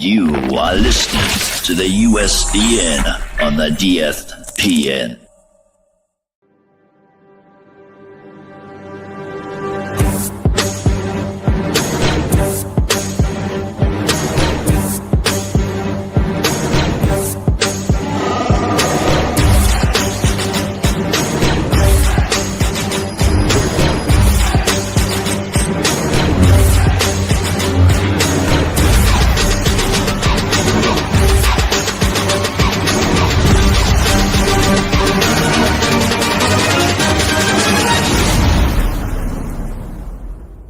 You are listening to the USDN on the DFPN.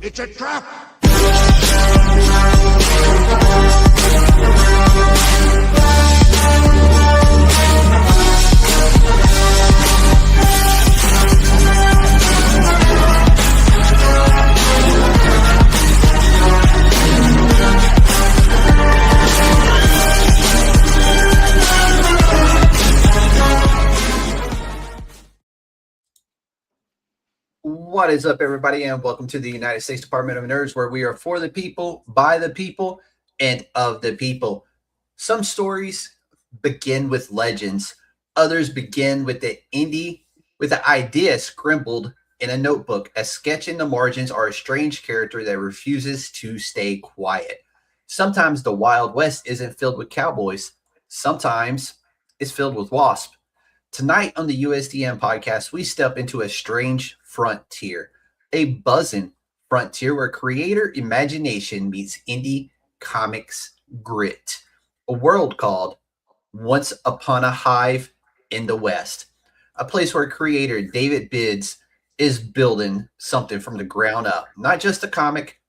It's a trap! What is up, everybody, and welcome to the United States Department of Nerds, where we are for the people, by the people, and of the people. Some stories begin with legends. Others begin with the idea scribbled in a notebook. A sketch in the margins are a strange character that refuses to stay quiet. Sometimes the Wild West isn't filled with cowboys. Sometimes it's filled with wasps. Tonight on the USDN Podcast, we step into a strange frontier, a buzzing frontier where creator imagination meets indie comics grit. A world called Once Upon a Hive in the West, a place where creator David Bidds is building something from the ground up. Not just a comic,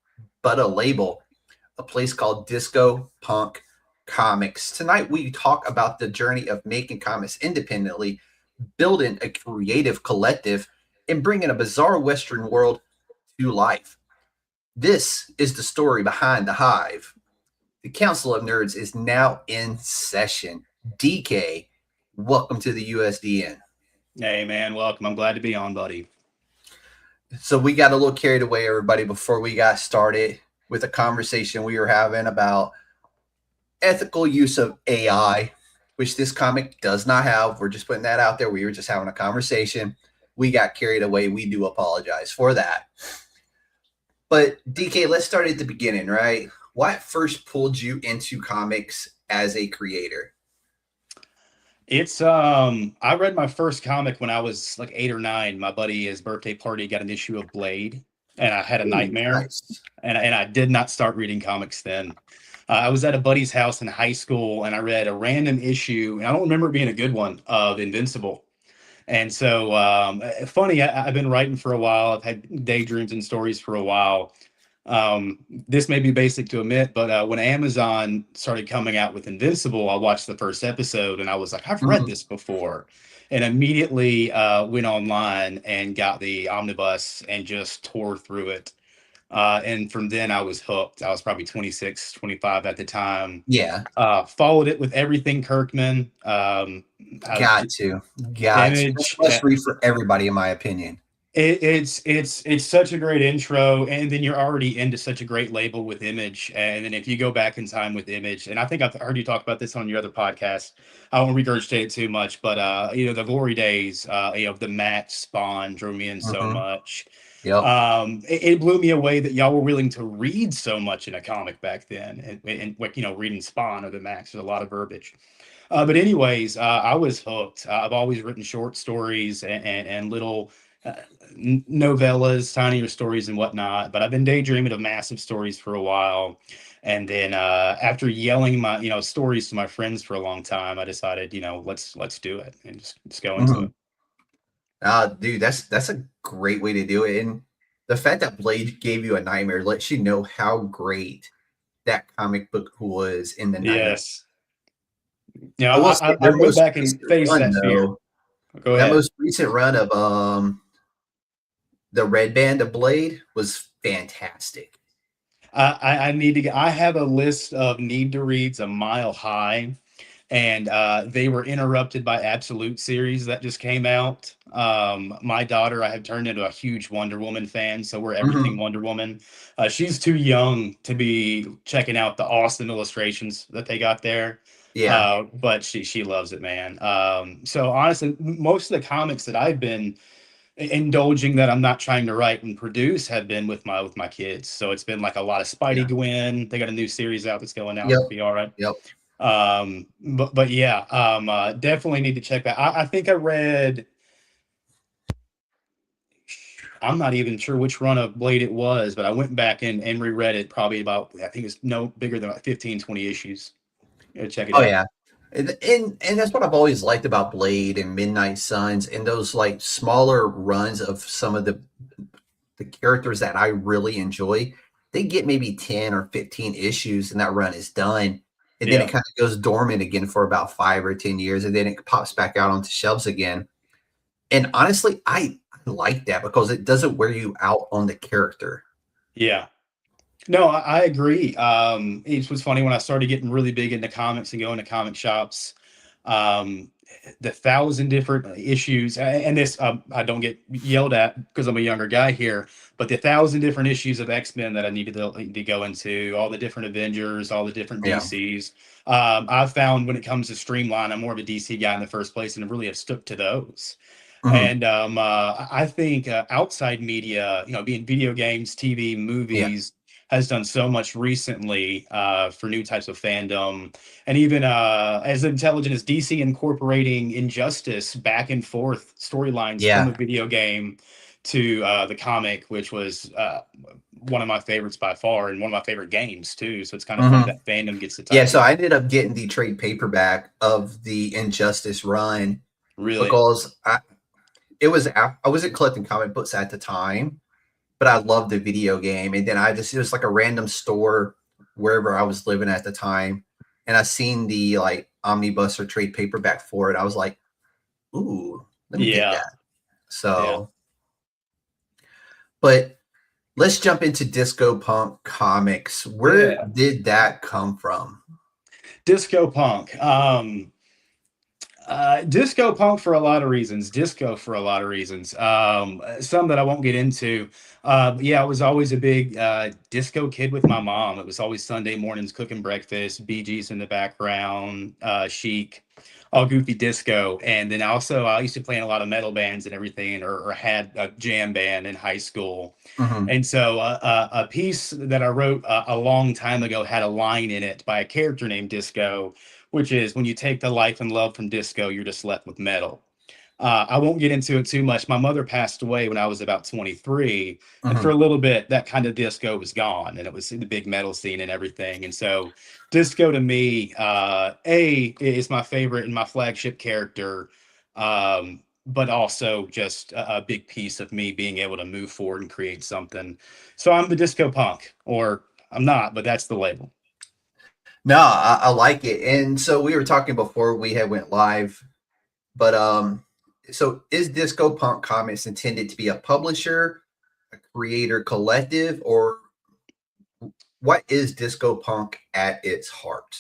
but a label, a place called Disco Punk Comics. Tonight we talk about the journey of making comics independently, building a creative collective, and bringing a bizarre Western world to life. This is the story behind the Hive. The Council of Nerds is now in session. DK, welcome to the USDN. Hey man, welcome. I'm glad to be on, buddy. So we got a little carried away, everybody, before we got started with a conversation we were having about ethical use of AI, which this comic does not have. We're just putting that out there. We were just having a conversation. We got carried away. We do apologize for that. But DK, let's start at the beginning, right? What first pulled you into comics as a creator? It's I read my first comic when I was like 8 or 9. My buddy, his birthday party, got an issue of Blade, and I had a nightmare. Nice. And I did not start reading comics then. I was at a buddy's house in high school, and I read a random issue, and I don't remember it being a good one, of Invincible. And so, funny, I've been writing for a while. I've had daydreams and stories for a while. This may be basic to admit, but when Amazon started coming out with Invincible, I watched the first episode, and I was like, I've read this before. And immediately went online and got the omnibus and just tore through it. And from then I was hooked. I was probably 26, 25 at the time. Yeah. Followed it with everything Kirkman. Got to. Must read for everybody, in my opinion. It's such a great intro, and then you're already into such a great label with Image. And then if you go back in time with Image, and I think I've heard you talk about this on your other podcast, I won't regurgitate it too much, but the glory days of the Max Spawn drew me in so much. Yep. It blew me away that y'all were willing to read so much in a comic back then, and reading Spawn or the Max. There's a lot of verbiage. But anyways, I was hooked. I've always written short stories and little novellas, tinier stories and whatnot. But I've been daydreaming of massive stories for a while. And then after yelling my stories to my friends for a long time, I decided let's do it and just go into it. Dude, that's a great way to do it. And the fact that Blade gave you a nightmare lets you know how great that comic book was in the 90s. Yes. Yeah, I went back and faced that fear. Go ahead. That most recent run of the Red Band of Blade was fantastic. I have a list of need to reads a mile high. and they were interrupted by Absolute series that just came out. My daughter, I have turned into a huge Wonder Woman fan, so we're everything Hmm. Wonder Woman. She's too young to be checking out the awesome illustrations that they got there, Yeah. but she loves it, man. So honestly, most of the comics that I've been indulging that I'm not trying to write and produce have been with my kids. So it's been like a lot of Spidey Yeah. Gwen. They got a new series out that's going out. Yep. It'll be all right. Yep. But yeah, definitely need to check that. I think I read. I'm not even sure which run of Blade it was, but I went back and reread it probably about, I think it's no bigger than like 15, 20 issues. Check it Oh out. yeah. And that's what I've always liked about Blade and Midnight Suns and those like smaller runs of some of the characters that I really enjoy. They get maybe 10 or 15 issues and that run is done. And then it Yeah. kind of goes dormant again for about 5 or 10 years, and then it pops back out onto shelves again. And honestly, I like that because it doesn't wear you out on the character. Yeah. No, I agree. It was funny when I started getting really big into comics and going to comic shops. Um, the 1,000 different issues, and this I don't get yelled at because I'm a younger guy here, but the 1,000 different issues of X-Men that I needed to go into, all the different Avengers, all the different Yeah. DCs. I've found when it comes to Streamline, I'm more of a DC guy in the first place, and I really have stuck to those. Mhm. And I think outside media, being video games, TV, Yeah. movies, has done so much recently for new types of fandom, and even as intelligent as DC incorporating Injustice back and forth storylines from a Yeah. video game to the comic, which was one of my favorites by far, and one of my favorite games too. So it's kind of funny Mhm. that fandom gets to Yeah, touch so it. I ended up getting the trade paperback of the Injustice run Really, because I wasn't collecting comic books at the time, but I loved the video game. And then it was like a random store wherever I was living at the time. And I seen the like omnibus or trade paperback for it. I was like, ooh, let me get yeah, that. yeah. So, but let's jump into Disco Punk comics. Where Yeah. did that come from? Disco punk. Disco punk for a lot of reasons. Disco for a lot of reasons. Some that I won't get into. Yeah, I was always a big disco kid with my mom. It was always Sunday mornings cooking breakfast, Bee Gees in the background, Chic, all goofy disco. And then also I used to play in a lot of metal bands and everything, or had a jam band in high school. Mhm. And so a piece that I wrote a long time ago had a line in it by a character named Disco, which is when you take the life and love from disco, you're just left with metal. I won't get into it too much. My mother passed away when I was about 23, and for Mhm. a little bit, that kind of disco was gone, and it was the big metal scene and everything. And so, disco to me, is my favorite and my flagship character, but also just a big piece of me being able to move forward and create something. So I'm the disco punk, or I'm not, but that's the label. No, I like it. And so we were talking before we had went live, but so is Disco Punk Comics intended to be a publisher, a creator collective, or what is Disco Punk at its heart?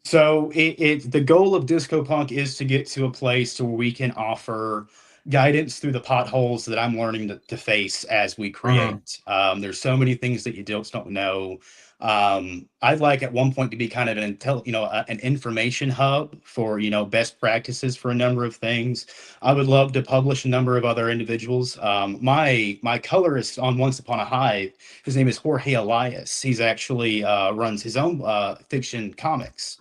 So the goal of Disco Punk is to get to a place where we can offer guidance through the potholes that I'm learning to face as we Mhm. create. There's so many things that you just don't know. I'd like at one point to be kind of an information hub for best practices for a number of things. I would love to publish a number of other individuals. My colorist on Once Upon a Hive, his name is Jorge Elias. He's actually runs his own fiction comics.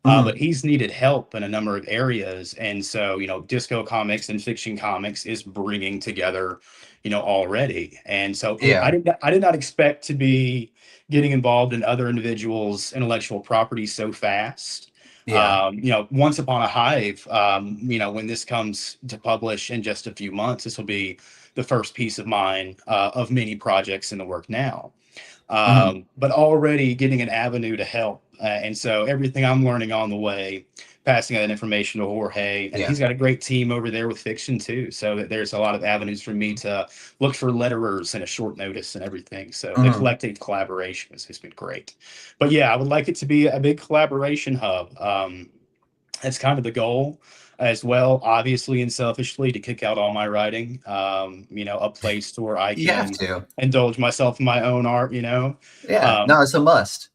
But Mhm. he's needed help in a number of areas. And so, Disco Comics and Fiction Comics is bringing together, already. And so Yeah. I did not expect to be getting involved in other individuals' intellectual property so fast. Yeah. Once Upon a Hive, when this comes to publish in just a few months, this will be the first piece of mine of many projects in the work now. Mhm. But already getting an avenue to help. And so everything I'm learning on the way, passing that information to Jorge, and Yeah. he's got a great team over there with fiction too. So that there's a lot of avenues for me to look for letterers and a short notice and everything. So the Mhm. collective collaboration has been great. But yeah, I would like it to be a big collaboration hub. That's kind of the goal as well, obviously and selfishly, to kick out all my writing. A place to where I You have can to. indulge myself in my own art. Yeah. Um, No, it's a must.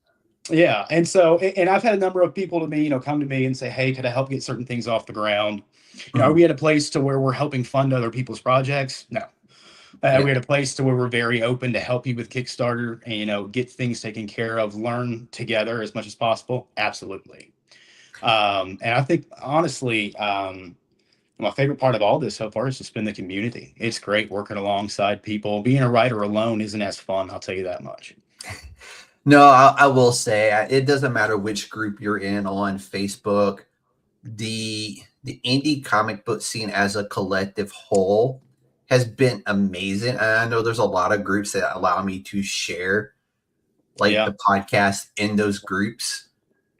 yeah, and so and I've had a number of people to me, come to me and say, "Hey, could I help get certain things off the ground?" Are Mhm. we at a place to where we're helping fund other people's projects? No. Yeah. We're at a place to where we're very open to help you with Kickstarter and get things taken care of, learn together as much as possible. Absolutely. And I think honestly, my favorite part of all this so far has just been the community. It's great working alongside people. Being a writer alone isn't as fun, I'll tell you that much. No, I will say it doesn't matter which group you're in on Facebook. The indie comic book scene as a collective whole has been amazing. And I know there's a lot of groups that allow me to share like Yeah. the podcast in those groups.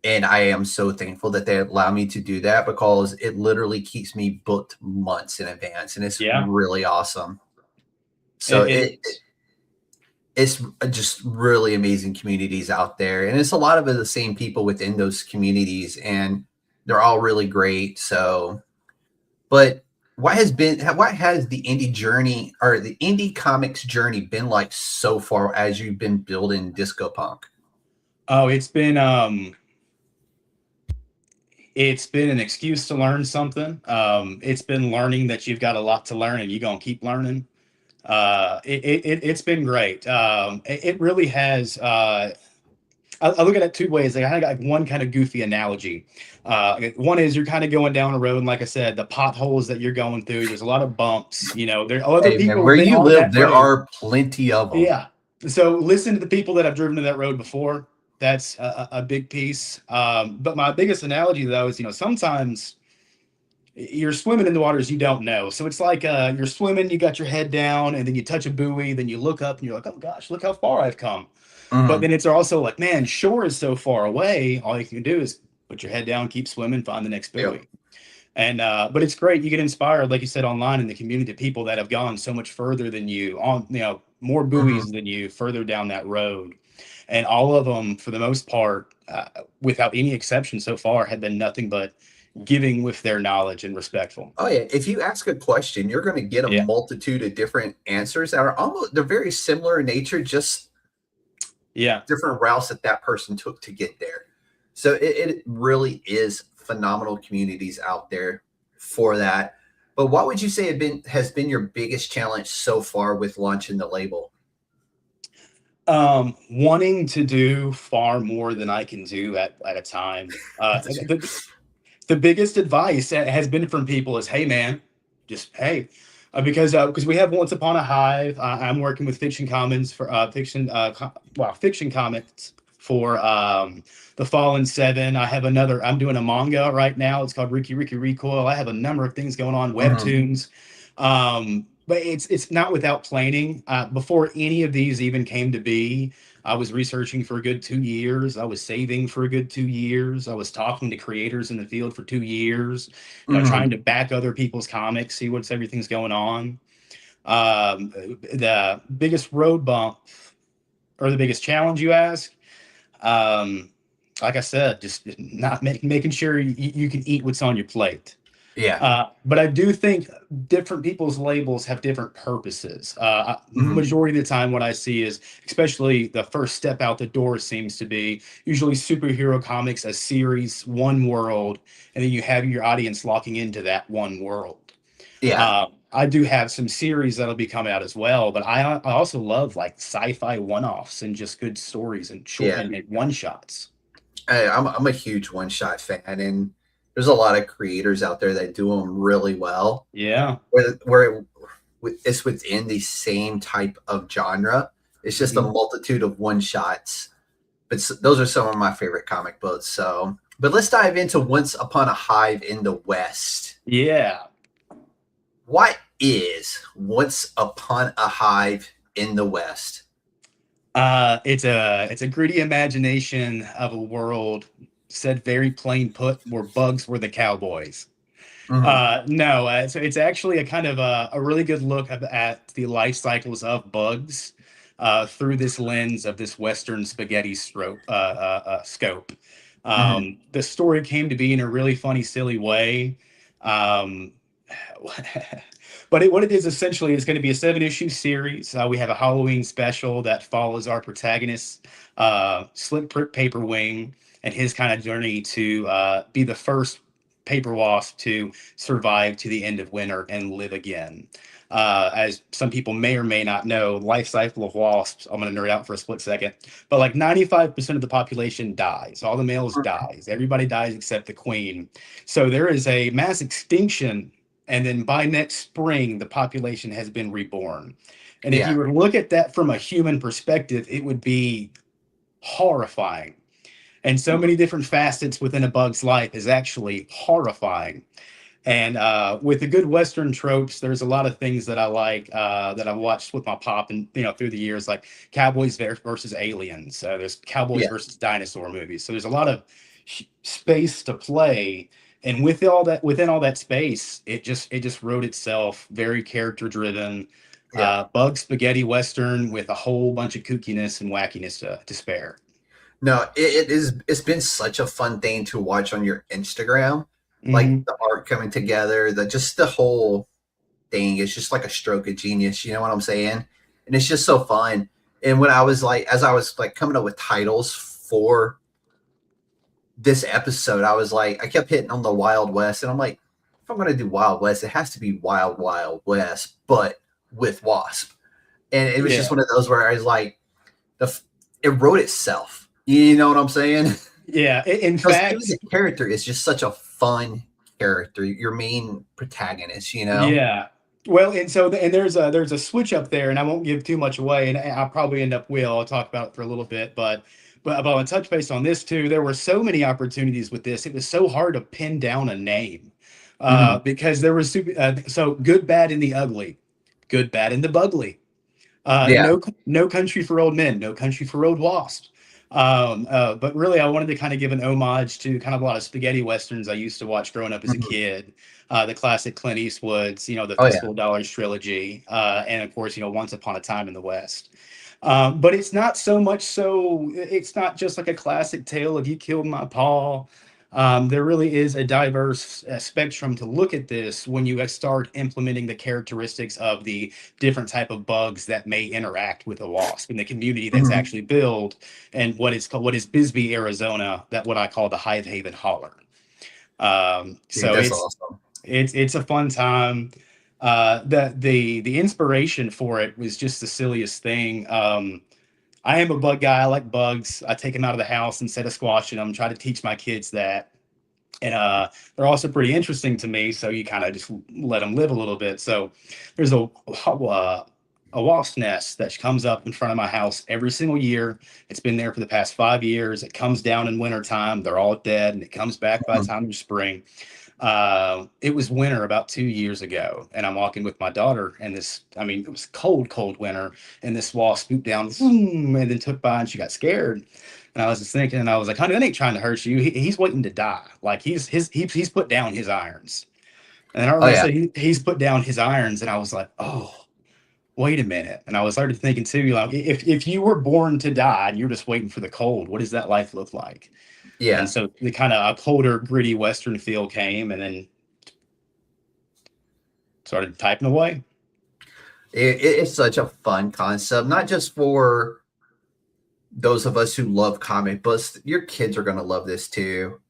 And I am so thankful that they allow me to do that because it literally keeps me booked months in advance. And it's Yeah. really awesome. So it's just really amazing communities out there. And it's a lot of the same people within those communities. And they're all really great. So, but what has the indie journey or the indie comics journey been like so far as you've been building Disco Punk? Oh, it's been an excuse to learn something. It's been learning that you've got a lot to learn and you're gonna keep learning. It's been great. It really has. I look at it two ways. I kind of got one kind of goofy analogy. One is you're kind of going down a road, and like I said, the potholes that you're going through. There's a lot of bumps. There are other Hey man, people where have been you on live, that there road. are plenty of them. Yeah. So listen to the people that have driven to that road before. That's a big piece. But my biggest analogy, though, is sometimes you're swimming in the waters you don't know. So it's like you're swimming, you got your head down, and then you touch a buoy, then you look up and you're like, oh gosh, look how far I've come. But Mhm. then it's also like, man, shore is so far away. All you can do is put your head down, keep swimming, find the next Yeah. buoy. And but it's great. You get inspired, like you said, online in the community, people that have gone so much further than you, on more buoys Mhm. than you, further down that road. And all of them, for the most part, without any exception so far, have been nothing but giving with their knowledge and respectful. Oh yeah, if you ask a question, you're going to get a Yeah. multitude of different answers that are they're very similar in nature, just Yeah. different routes that person took to get there. So it really is phenomenal communities out there for that. But what would you say has been your biggest challenge so far with launching the label? Wanting to do far more than I can do at a time. The biggest advice that has been from people is, hey man, just hey, because we have Once Upon a Hive. I'm working with Fiction Commons for Fiction Comics for the Fallen Seven. I have another. I'm doing a manga right now. It's called Ricky Recoil. I have a number of things going on, Mhm. webtoons. But it's not without planning. Before any of these even came to be, I was researching for a good 2 years. I was saving for a good 2 years. I was talking to creators in the field for 2 years, trying Mhm. to back other people's comics, see what's everything's going on. The biggest road bump or the biggest challenge, you ask? Um, like I said, just not making sure you can eat what's on your plate. Yeah. But I do think different people's labels have different purposes. Mhm. Majority of the time, what I see is, especially the first step out the door, seems to be usually superhero comics, a series, one world, and then you have your audience locking into that one world. Yeah. I do have some series that'll be coming out as well, but I also love like sci-fi one-offs and just good stories and short Yeah. and one-shots. I'm a huge one shot fan, and there's a lot of creators out there that do them really well. Yeah. Where it's within the same type of genre. It's just a Mhm. multitude of one shots. But those are some of my favorite comic books. So, but let's dive into Once Upon a Hive in the West. Yeah. What is Once Upon a Hive in the West? It's a gritty imagination of a world, said very plain put, where bugs were the cowboys. Mhm. No, so it's actually a kind of a really good look at the life cycles of bugs through this lens of this Western spaghetti scope. The story came to be in a really funny, silly way. Um, but what it is essentially is going to be a 7-issue series. We have a Halloween special that follows our protagonist, Paper Wing, and his kind of journey to be the first paper wasp to survive to the end of winter and live again. As some people may or may not know, life cycle of wasps, I'm going to nerd out for a split second, but like 95% of the population dies. All the males dies. Everybody dies except the queen. So there is a mass extinction, and then by next spring, the population has been reborn. And if you were to look at that from a human perspective, it would be horrifying. And so many different facets within a bug's life is actually horrifying. And with the good Western tropes, there's a lot of things that I like that I've watched with my pop and through the years, like cowboys versus aliens. There's cowboys versus dinosaur movies. So there's a lot of space to play, and within all that space, it just wrote itself. Very character driven, bug spaghetti Western with a whole bunch of kookiness and wackiness to spare. No, it's been such a fun thing to watch on your Instagram. Like the art coming together, the whole thing is just like a stroke of genius. You know what I'm saying? And it's just so fun. And when as I was coming up with titles for this episode, I kept hitting on the Wild West, and I'm like, if I'm going to do Wild West, it has to be Wild Wild West, but with Wasp. And it was just one of those where I was like, it wrote itself. You know what I'm saying? Yeah. In fact, the character is just such a fun character, your main protagonist, Yeah. Well, and there's a switch up there, and I won't give too much away, and I'll probably I'll talk about it for a little bit, but I want to touch base on this too. There were so many opportunities with this. It was so hard to pin down a name because there was so good, bad, and the ugly, good, bad, and the bugly. No Country for Old Men, No Country for Old Wasps. But really, I wanted to kind of give an homage to kind of a lot of spaghetti westerns I used to watch growing up as a kid. The classic Clint Eastwood's, the Fistful of Dollars trilogy, and of course, Once Upon a Time in the West. But it's not so much so. It's not just like a classic tale of you killed my paw. There really is a diverse spectrum to look at this when you start implementing the characteristics of the different type of bugs that may interact with a wasp in the community that's actually built, and what is Bisbee, Arizona, that what I call the Hive Haven Holler. So that's awesome. It's a fun time. The inspiration for it was just the silliest thing. I am a bug guy. I like bugs. I take them out of the house instead of squashing them, try to teach my kids that. And they're also pretty interesting to me, so you kind of just let them live a little bit. So there's a wasp nest that comes up in front of my house every single year. It's been there for the past 5 years. It comes down in wintertime. They're all dead, and it comes back by the time of spring. It was winter about 2 years ago, and I'm walking with my daughter, and it was cold winter, and this wasp swooped down and then took by, and she got scared. And I was just thinking, and I was like, honey, that ain't trying to hurt you. He's waiting to die. Like he's put down his irons. And I realized he's put down his irons, and I was like, oh, wait a minute. And I was started thinking too, like, if you were born to die and you're just waiting for the cold, what does that life look like? Yeah. And so the kind of a colder, gritty Western feel came, and then started typing away. It's such a fun concept, not just for those of us who love comic books. Your kids are going to love this too.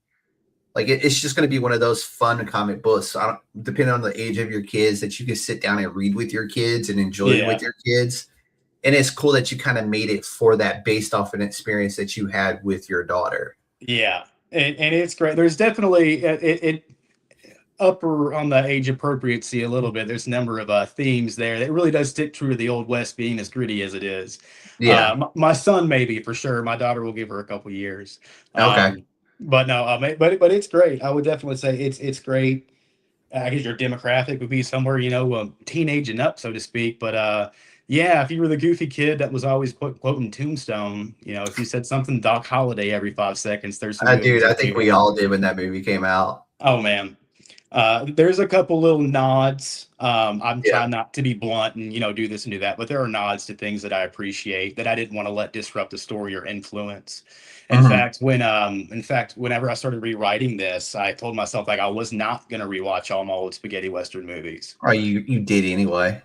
Like it's just going to be one of those fun comic books, depending on the age of your kids, that you can sit down and read with your kids and enjoy it with your kids. And it's cool that you kind of made it for that based off an experience that you had with your daughter. Yeah, and it's great. There's definitely it upper on the age appropriacy a little bit. There's a number of themes there that really does stick true to the Old West being as gritty as it is. Yeah, my son maybe for sure. My daughter will give her a couple years. Okay, but no, but it's great. I would definitely say it's great. I guess your demographic would be somewhere teenage and up, so to speak. But yeah, if you were the goofy kid that was always quoting Tombstone, if you said something Doc Holliday every 5 seconds, there's some dude, I think we all did when that movie came out. Oh man. There's a couple little nods. I'm Yeah. trying not to be blunt and do this and do that, but there are nods to things that I appreciate that I didn't want to let disrupt the story or influence. Mhm. In fact, whenever I started rewriting this, I told myself like I was not going to rewatch all my old spaghetti western movies. Or you did anyway.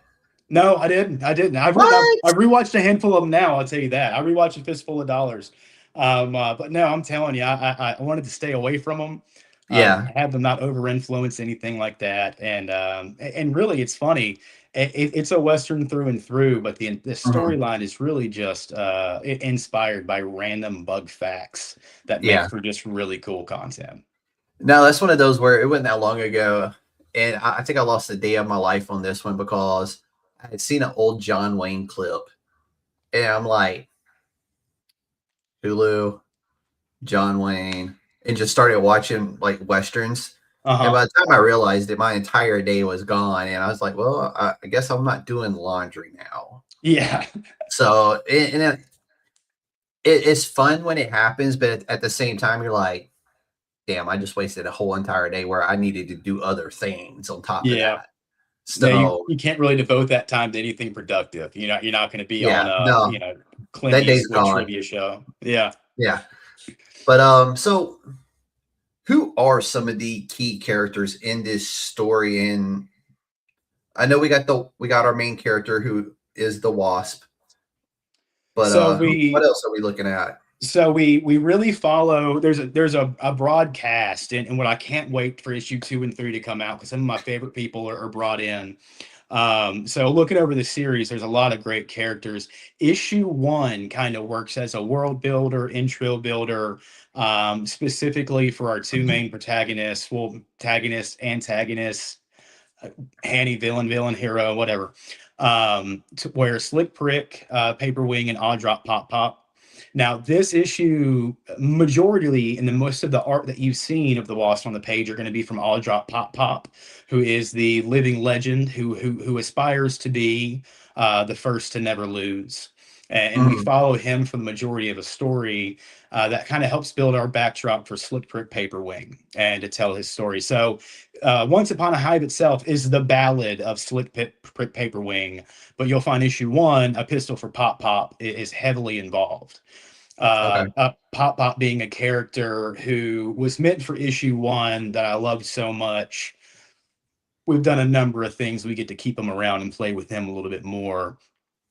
No, I didn't. I didn't. What? I've rewatched a handful of them now. I'll tell you that. I rewatched A Fistful of Dollars. But no, I'm telling you, I wanted to stay away from them. Yeah. Have them not over influence anything like that. And really, it's funny. It's a western through and through, but the Mhm. storyline is really just inspired by random bug facts that make Yeah. for just really cool content. No, that's one of those where it wasn't that long ago, and I think I lost a day of my life on this one because I had seen an old John Wayne clip, and I'm like, Hulu, John Wayne, and just started watching like westerns. Uh And huh. by the time I realized it, my entire day was gone, and I was like, well, I guess I'm not doing laundry now. Yeah. So, it's fun when it happens, but at the same time, you're like, damn, I just wasted a whole entire day where I needed to do other things on top of Yeah. that. No, So, you can't really devote that time to anything productive. You're not going to be on yeah, a no, Clint that day's Eastwood gone. trivia show. Yeah. Yeah. But so who are some of the key characters in this story? And I know we got our main character who is the Wasp, but So what we else are we looking at? we really follow. There's a broadcast, and what I can't wait for issue 2 and 3 to come out because some of my favorite people are brought in. So looking over the series, there's a lot of great characters. Issue 1 kind of works as a world builder, intro builder, specifically for our two main protagonists, well, protagonists, antagonists, Hanny, villain, hero, whatever. Where Slick Prick, Paper Wing, and Odd Drop Pop Pop. Now, this issue, majority and the most of the art that you've seen of the Wasp on the page are going to be from Odd Drop Pop Pop, who is the living legend who aspires to be the first to never lose. And we Mhm. follow him for the majority of a story that kind of helps build our backdrop for Slick Prick Paper Wing and to tell his story. So, Once Upon a Hive itself is the ballad of Slick Prick Paper Wing, but you'll find issue 1, A Pistol for Pop Pop, is heavily involved. Okay. Pop Pop being a character who was meant for issue 1 that I loved so much. We've done a number of things. We get to keep him around and play with him a little bit more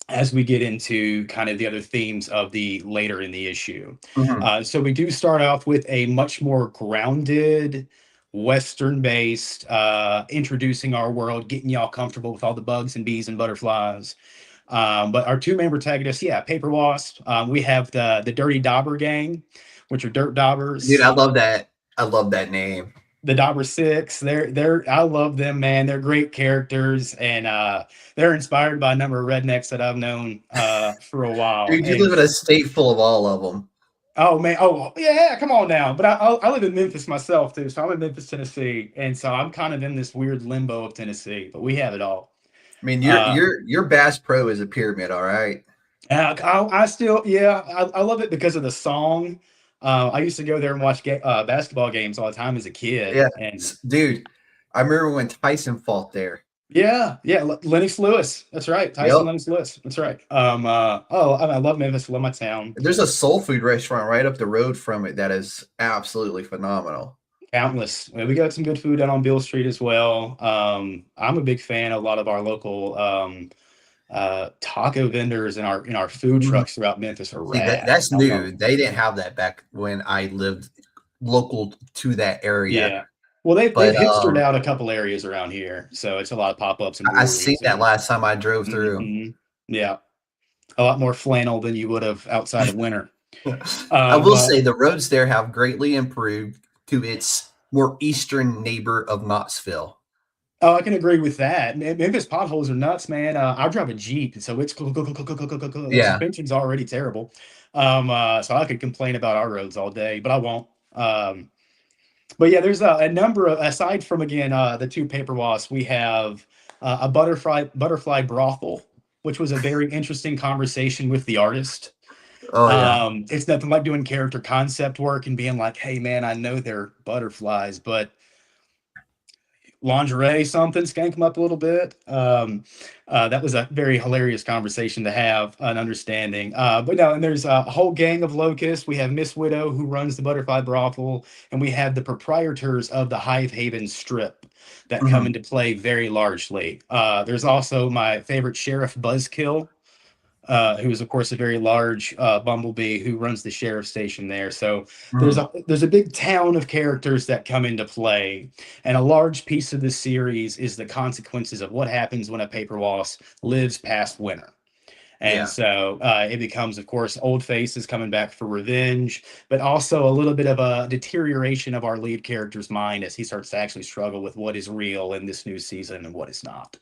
as we get into kind of the other themes of the later in the issue. Mhm. So we do start off with a much more grounded, Western based, introducing our world, getting y'all comfortable with all the bugs and bees and butterflies. But our two main protagonists, yeah, Paper Wasp. We have the Dirty Dauber Gang, which are Dirt Dude, Daubers. I love that. I love that name. The Dauber Six. They're I love them, man. They're great characters, and they're inspired by a number of rednecks that I've known for a while. Dude, you And live in a state full of all of them. oh man, oh yeah, come on now. But I live in Memphis myself too, so I'm in Memphis, Tennessee, and so I'm kind of in this weird limbo of Tennessee. But we have it all. I mean, Uh, your Bass Pro is a pyramid, all right? I still, yeah, I love it because of the song. I used to go there and watch basketball games all the time as a kid, Yeah. and Dude, I remember when Tyson fought there. yeah, Lennox Lewis. That's right, Tyson Yep. Lennox Lewis. That's right. I love Memphis. Love my town. There's a soul food restaurant right up the road from it that is absolutely phenomenal. Countless. We got some good food down on Beale Street as well. I'm a big fan of a lot of our local taco vendors and our food Mhm. trucks throughout Memphis are See, rad. that's I love new. them. They didn't have that back when I lived local to that area. Yeah. Well, they've But hipstered out a couple areas around here, so it's a lot of pop ups and I seen breweries that and last time I drove through. yeah, a lot more flannel than you would have outside of winter. I will But say the roads there have greatly improved to its more eastern neighbor of Knoxville. oh, I can agree with that. Memphis potholes are nuts, man. I drive a Jeep, so it's the Yeah. suspension's already terrible. So I could complain about our roads all day, but I won't. But yeah, there's a number of, aside from again the two paper wasps, we have a butterfly brothel, which was a very interesting conversation with the artist. Oh yeah. It's nothing like doing character concept work and being like, hey man, I know they're butterflies, but lingerie something, skank them up a little bit. That was a very hilarious conversation to have an understanding. But no, and there's a whole gang of locusts. We have Miss Widow, who runs the butterfly brothel, and we have the proprietors of the Hive Haven strip that come into play very largely. There's also my favorite Sheriff Buzzkill, who is of course a very large bumblebee who runs the sheriff station there. So there's a big town of characters that come into play, and a large piece of the series is the consequences of what happens when a paper wasp lives past winter. And so it becomes, of course, old faces coming back for revenge, but also a little bit of a deterioration of our lead character's mind as he starts to actually struggle with what is real in this new season and what is not.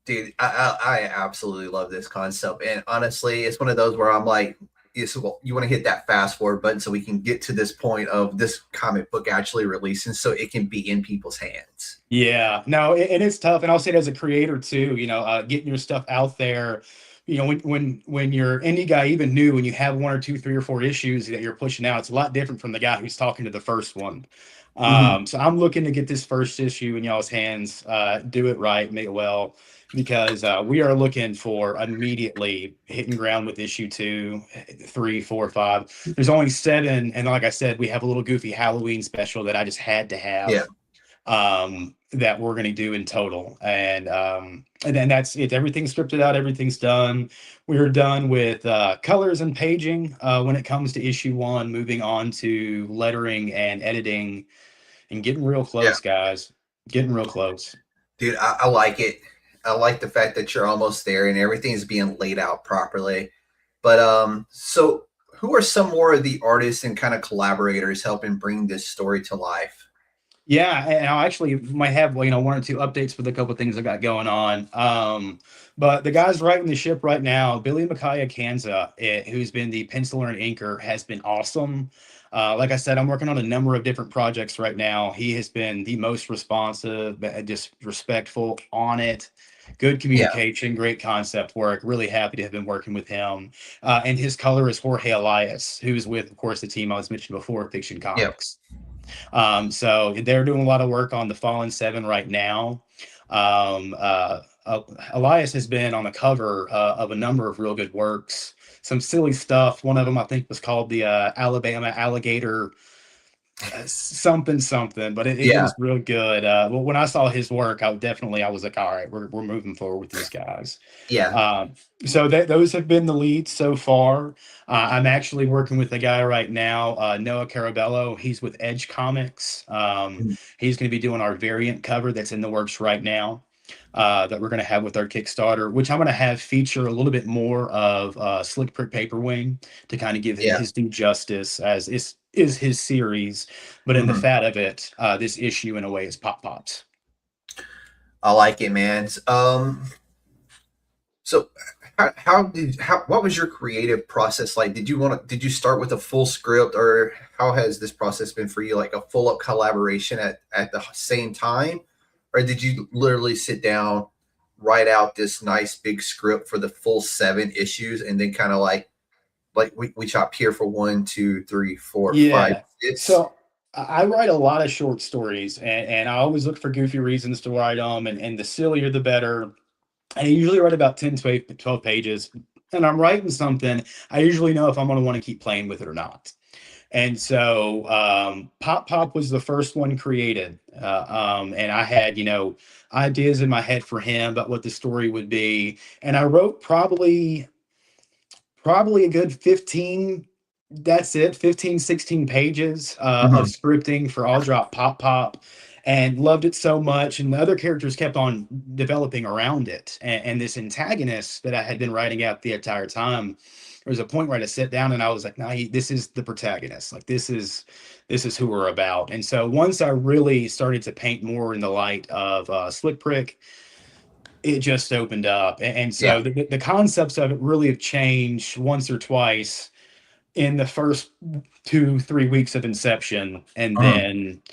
Dude, I absolutely love this concept. And honestly, it's one of those where I'm like, you want to hit that fast forward button so we can get to this point of this comic book actually releasing so it can be in people's hands. Yeah, no, and it's tough. And I'll say it as a creator too, getting your stuff out there. When you're indie guy, even new, when you have 1 or 2, 3 or 4 issues that you're pushing out, it's a lot different from the guy who's talking to the first one. So I'm looking to get this first issue in y'all's hands, do it right, make it well, because we are looking for immediately hitting ground with issue 2, 3, 4, 5. There's only 7, and like I said, we have a little goofy Halloween special that I just had to have. That we're going to do in total, and then that's it. Everything's scripted out, everything's done. We're done with colors and paging when it comes to issue 1, moving on to lettering and editing, and getting real close, guys. Getting real close. Dude, I like it. I like the fact that you're almost there and everything's being laid out properly. But so who are some more of the artists and kind of collaborators helping bring this story to life? Yeah, and I actually might have 1 or 2 updates for the couple of things I got going on. But the guys writing the ship right now, Billy Micaiah Kanza, who's been the penciler and inker, has been awesome. Like I said, I'm working on a number of different projects right now. He has been the most responsive, just respectful on it. Good communication, great concept work. Really happy to have been working with him. And his color is Jorge Elias, who's with, of course, the team I was mentioning before, Fiction Comics. So they're doing a lot of work on the Fallen 7 right now. Elias has been on the cover of a number of real good works. Some silly stuff. One of them, I think, was called the Alabama Alligator something, but it was real good. Well, when I saw his work, I was like, all right, we're moving forward with these guys. So those have been the leads so far. I'm actually working with a guy right now, Noah Carabello. He's with Edge Comics. He's going to be doing our variant cover that's in the works right now, that we're going to have with our Kickstarter, which I'm going to have feature a little bit more of Slick Prick Paperwing to kind of give him his due justice, as is his series, but in the fat of it, this issue in a way is Pops. I like it, man. So what was your creative process like? Did you start with a full script, or how has this process been for you? Like a full up collaboration at the same time, or did you literally sit down, write out this nice big script for the full 7 issues, and then kind of like we chop here for 1, 2, 3, 4, 5. So I write a lot of short stories, and I always look for goofy reasons to write them, and the sillier the better. I usually write about 10 to 12 pages, and I'm writing something. I usually know if I'm going to want to keep playing with it or not. And so Pop was the first one created, and I had ideas in my head for him about what the story would be, and I wrote probably a good 15, 16 pages of scripting for I'll Drop Pop, and loved it so much. And the other characters kept on developing around it. And this antagonist that I had been writing out the entire time, there was a point where I had to sit down and I was like, no, this is the protagonist. Like, this is who we're about. And so once I really started to paint more in the light of Slick Prick, it just opened up. And so the concepts of it really have changed once or twice in the first 2-3 weeks of inception. And then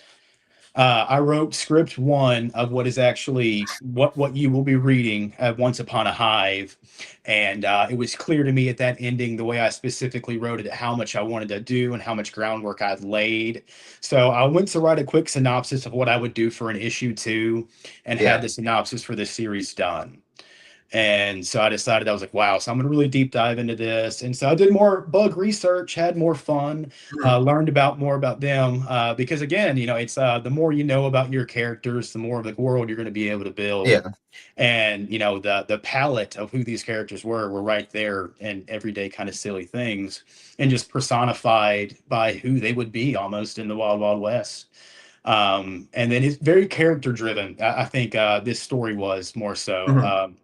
I wrote script one of what is actually what you will be reading Once Upon a Hive, and it was clear to me at that ending the way I specifically wrote it how much I wanted to do and how much groundwork I'd laid. So I went to write a quick synopsis of what I would do for an issue two, and had Yeah. the synopsis for the series done. And so I decided, I was like, wow, so I'm going to really deep dive into this. And so I did more bug research, had more fun, Mhm. learned about more about them. Because again, it's the more you know about your characters, the more of the world you're going to be able to build. Yeah. And, the palette of who these characters were right there in everyday kind of silly things and just personified by who they would be almost in the Wild Wild West. And then it's very character driven. I think this story was more so. Mhm.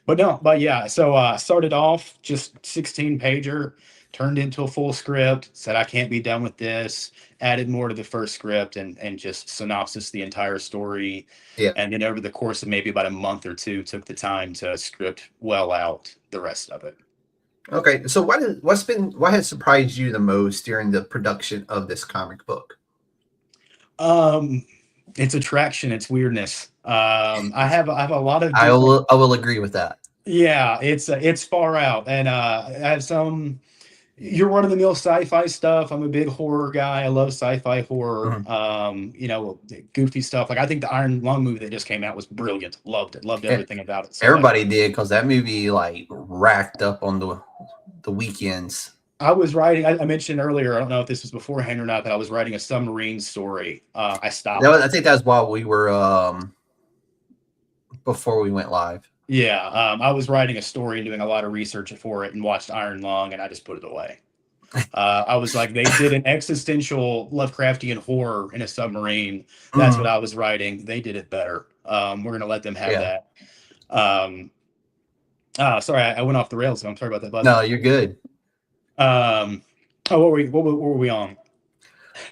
But no, but yeah. So started off just 16 pager, turned into a full script. Said I can't be done with this. Added more to the first script and just synopsis the entire story. Yeah. And then over the course of maybe about a month or two, took the time to script well out the rest of it. Okay. So what has surprised you the most during the production of this comic book? Its attraction, its weirdness. I have a lot of I different. will agree with that. Yeah, it's far out, and I have some. You're one of the mill sci-fi stuff. I'm a big horror guy. I love sci-fi horror. Mhm. Goofy stuff. Like I think the Iron Lung movie that just came out was brilliant. Loved it. Loved Yeah, everything about it. So like, everybody did because that movie like racked up on the weekends. I was writing. I mentioned earlier. I don't know if this was beforehand or not. That I was writing a submarine story. I stopped I it. think that's while we were before we went live. Yeah, I was writing a story and doing a lot of research for it, and watched Iron Lung, and I just put it away. I was like, they did an existential Lovecraftian horror in a submarine. That's what Mhm. I was writing. They did it better. We're gonna let them have Yeah. that. Um, Sorry, I went off the rails. So I'm sorry about that, bud. No, you're good. Oh, what were we on?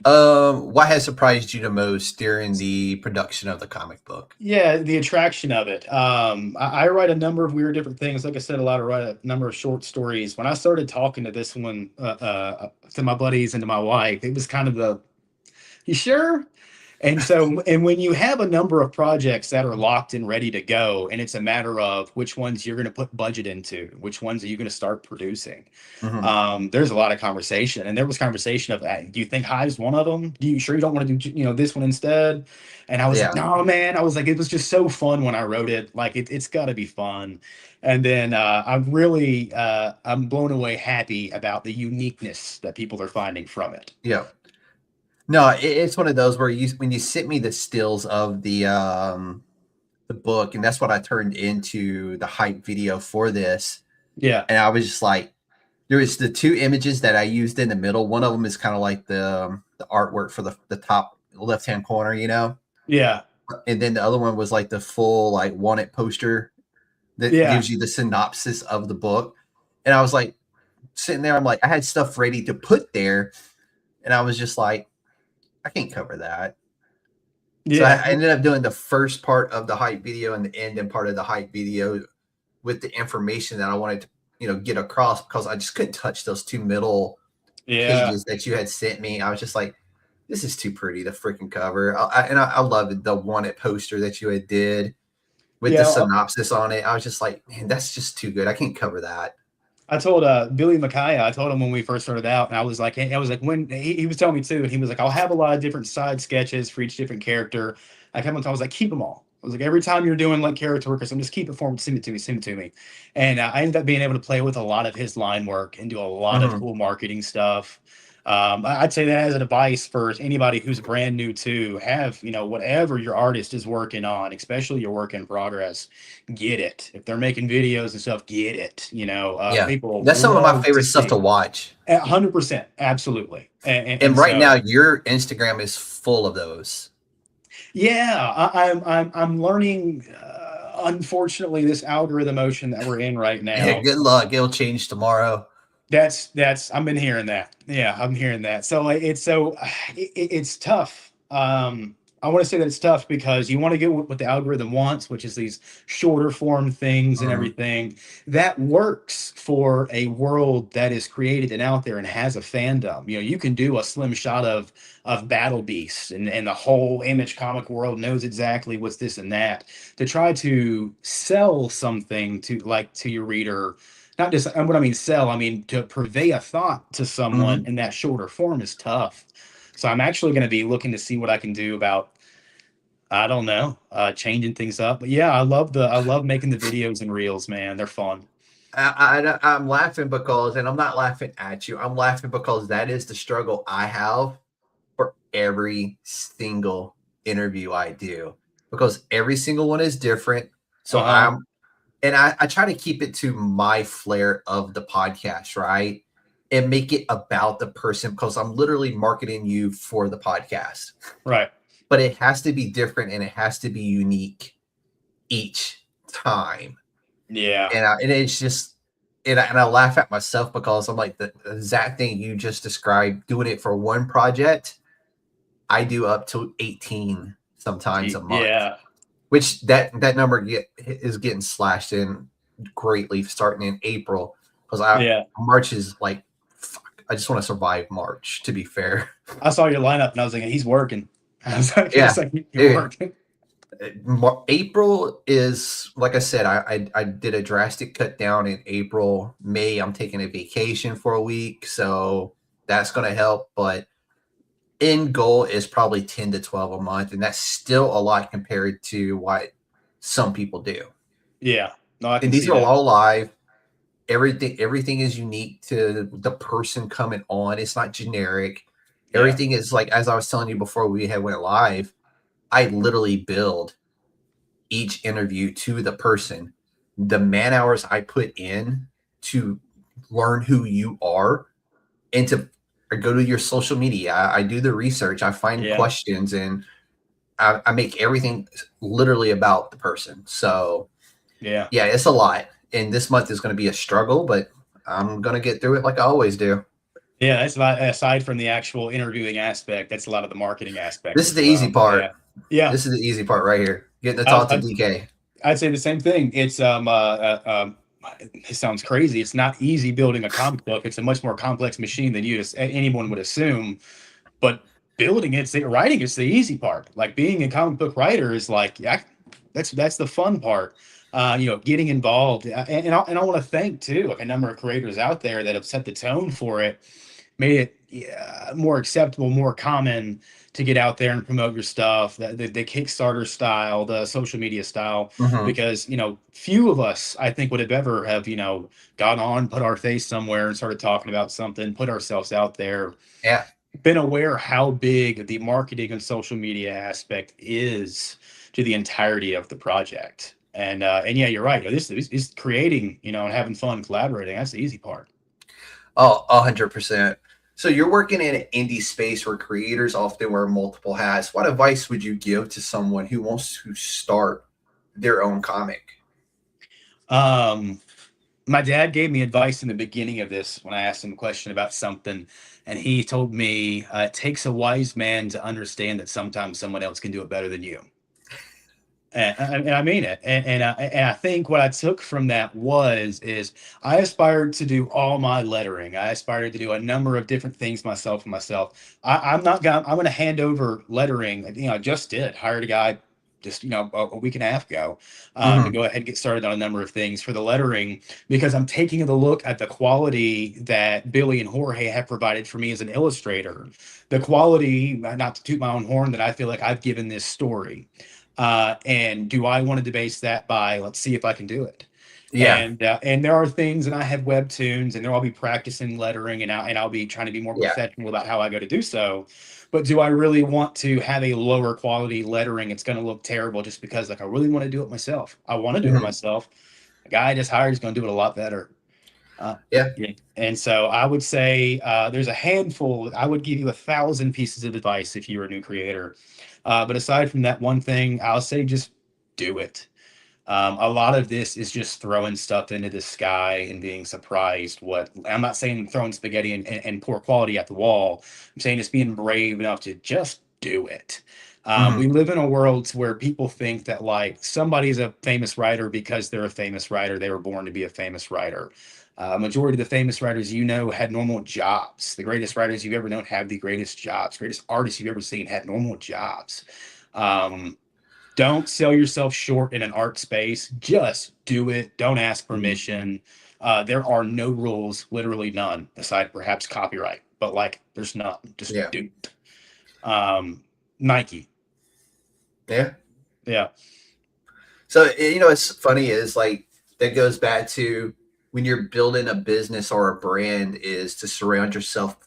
What has surprised you the most during the production of the comic book? Yeah, the attraction of it. I write a number of weird different things. Like I said, write a number of short stories. When I started talking to this one, to my buddies and to my wife, it was kind of you sure? And so, and when you have a number of projects that are locked and ready to go, and it's a matter of which ones you're going to put budget into, which ones are you going to start producing, Mhm. there's a lot of conversation. And there was conversation of, do you think Hive's one of them? Do you sure you don't want to do, this one instead? And I was like, Yeah. no, man. I was like, it was just so fun when I wrote it. Like, it's got to be fun. And then I'm blown away happy about the uniqueness that people are finding from it. Yeah. No, it's one of those where when you sent me the stills of the book, and that's what I turned into the hype video for this. Yeah. And I was just like, there was the two images that I used in the middle. One of them is kind of like the artwork for the top left hand corner, Yeah. and then the other one was like the full like wanted poster that Yeah. gives you the synopsis of the book. And I was like sitting there, I'm like, I had stuff ready to put there, and I was just like, I can't cover that. So Yeah. I ended up doing the first part of the hype video and the end and part of the hype video with the information that I wanted to, get across, because I just couldn't touch those two middle Yeah. pages that you had sent me. I was just like, this is too pretty, the freaking cover. I loved the wanted poster that you had did with the Yeah. synopsis on it. I was just like, man, that's just too good. I can't cover that. I told Billy Micaiah, I told him when we first started out, and I was like, when he was telling me too, and he was like, I'll have a lot of different side sketches for each different character. I was like, keep them all. I was like, every time you're doing like character work or something, just keep it for him, send it to me. And I ended up being able to play with a lot of his line work and do a lot of Mhm. cool marketing stuff. I'd say that as an advice for anybody who's brand new to have, whatever your artist is working on, especially your work in progress, get it. If they're making videos and stuff, get it. Yeah, People that's some of my love favorite stuff see to it. watch. 100%, absolutely. And right So, now, your Instagram is full of those. yeah, I'm learning. Unfortunately, this algorithm motion that we're in right Yeah, now. good luck. It'll change tomorrow. That's I've been hearing that. Yeah, I'm hearing that. So it's tough. I want to say that it's tough because you want to get what the algorithm wants, which is these shorter form things and Mhm. everything. That works for a world that is created and out there and has a fandom. You know, you can do a slim shot of Battle Beast, and the whole Image comic world knows exactly what's this and that. To try to sell something to your reader, not just, and what I mean sell, I mean to purvey a thought to someone Mhm. in that shorter form is tough. So I'm actually going to be looking to see what I can do about, I don't know, changing things up. But yeah, I love making the videos and reels, man. They're fun. I'm laughing because, and I'm not laughing at you. I'm laughing because that is the struggle I have for every single interview I do, because every single one is different. So Uh-huh. I try to keep it to my flair of the podcast, right? And make it about the person because I'm literally marketing you for the podcast. Right. But it has to be different and it has to be unique each time. Yeah. And it's just, and I laugh at myself because I'm like, the exact thing you just described, doing it for one project, I do up to 18 sometimes a month, Yeah. which that number is getting slashed in greatly starting in April because I Yeah. March is like, fuck, I just want to survive March, to be fair. I saw your lineup and I was like, he's working. I was like, Yeah. you're working. April is, like I said, I did a drastic cut down in April. May, I'm taking a vacation for a week, so that's going to help. But end goal is probably 10 to 12 a month, and that's still a lot compared to what some people do. Yeah. No, I And can these see are that. all live. Everything is unique to the person coming on. It's not generic. Yeah. Everything is like, as I was telling you before we had went live, I literally build each interview to the person. The man hours I put in to learn who you are and to go to your social media. I do the research, I find Yeah. questions, and I make everything literally about the person. So Yeah. yeah, it's a lot. And this month is going to be a struggle, but I'm going to get through it like I always do. Yeah. That's a lot, aside from the actual interviewing aspect, that's a lot of the marketing aspect This is as the easy well. part. Yeah. Yeah. This is the easy part right here. Getting to I, talk to I, DK. I'd say the same thing. It sounds crazy. It's not easy building a comic book. It's a much more complex machine than anyone would assume. But building writing is the easy part. Like being a comic book writer is like, yeah, that's the fun part. Getting involved, and I want to thank too, like a number of creators out there that have set the tone for it, made it, yeah, more acceptable, more common to get out there and promote your stuff, the Kickstarter style, the social media style, Mhm. because, few of us, I think, would have ever have, gone on, put our face somewhere and started talking about something, put ourselves out there, Yeah. been aware how big the marketing and social media aspect is to the entirety of the project. And yeah, you're right. This is creating, and having fun collaborating. That's the easy part. Oh, 100%. So you're working in an indie space where creators often wear multiple hats. What advice would you give to someone who wants to start their own comic? Um, my dad gave me advice in the beginning of this when I asked him a question about something, and he told me it takes a wise man to understand that sometimes someone else can do it better than you. And I mean it. And I think what I took from that is I aspired to do all my lettering. I aspired to do a number of different things myself. I'm gonna hand over lettering. I just did hired a guy just a week and a half ago, to Mhm. go ahead and get started on a number of things for the lettering, because I'm taking a look at the quality that Billy and Jorge have provided for me as an illustrator. The quality, not to toot my own horn, that I feel like I've given this story. And do I want to debase that by, let's see if I can do it. Yeah. And there are things, and I have webtoons, and there I'll be practicing lettering, and I'll be trying to be more Yeah. professional about how I go to do so. But do I really want to have a lower quality lettering? It's going to look terrible just because, like, I really want to do it myself. I want to do it Mhm. myself. The guy I just hired is going to do it a lot better. Yeah. Yeah. And so I would say, there's a handful. I would give you 1,000 pieces of advice if you're a new creator. But aside from that one thing, I'll say just do it. A lot of this is just throwing stuff into the sky and being surprised. What I'm not saying throwing spaghetti and poor quality at the wall. I'm saying just being brave enough to just do it. We live in a world where people think that like somebody's a famous writer because they're a famous writer. They were born to be a famous writer. Majority of the famous writers had normal jobs. The greatest writers you've ever known have the greatest jobs. Greatest artists you've ever seen had normal jobs. Don't sell yourself short in an art space. Just do it. Don't ask permission. There are no rules, literally none, aside perhaps copyright. But like, there's none. Just do it. Nike. Yeah. Yeah. So, it's funny is like that goes back to when you're building a business or a brand is to surround yourself,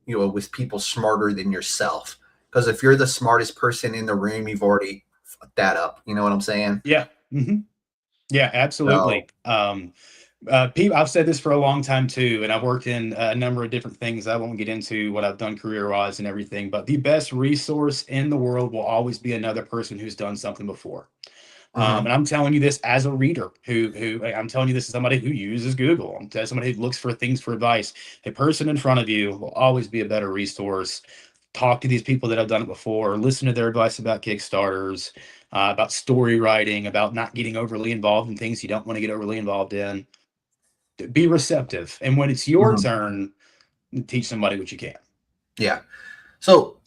with people smarter than yourself. Because if you're the smartest person in the room, you've already fucked that up. You know what I'm saying? Yeah. Yeah, absolutely. So, I've said this for a long time too, and I've worked in a number of different things. I won't get into what I've done career-wise and everything, but the best resource in the world will always be another person who's done something before. And I'm telling you this as a reader who I'm telling you this as somebody who uses Google. I'm telling somebody who looks for things for advice. A person in front of you will always be a better resource. Talk to these people that have done it before, listen to their advice about Kickstarters, about story writing, about not getting overly involved in things you don't want to get overly involved in. Be receptive. And when it's your turn, teach somebody what you can. Yeah. So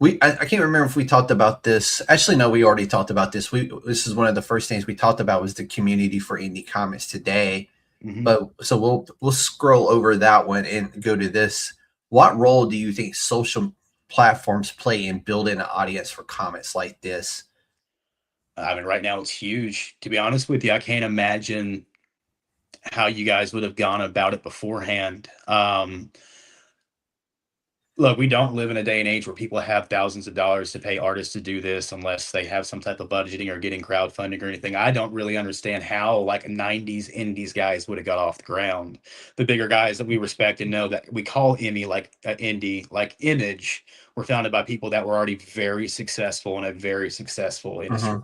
I can't remember if we talked about this. Actually, no, we already talked about this. This is one of the first things we talked about was the community for indie comics today. But so we'll scroll over that one and go to this. What role do you think social platforms play in building an audience for comics like this? I mean, right now it's huge. To be honest with you, I can't imagine how you guys would have gone about it beforehand. Look, we don't live in a day and age where people have thousands of dollars to pay artists to do this unless they have some type of budgeting or getting crowdfunding or anything. I don't really understand how like 90s indies guys would have got off the ground. The bigger guys that we respect and know that we call indie like Image were founded by people that were already very successful in a very successful industry.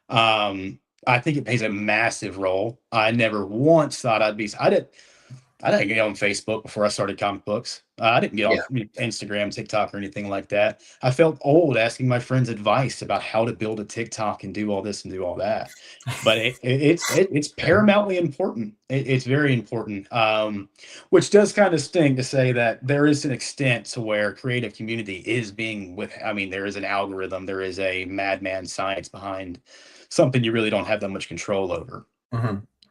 I think it plays a massive role. I never once thought I didn't get on Facebook before I started comic books. I didn't get on Instagram, TikTok, or anything like that. I felt old asking my friends advice about how to build a TikTok and do all this and do all that. But it's paramountly important. It's very important, which does kind of sting to say that there is an extent to where creative community is being there is an algorithm, there is a madman science behind something you really don't have that much control over.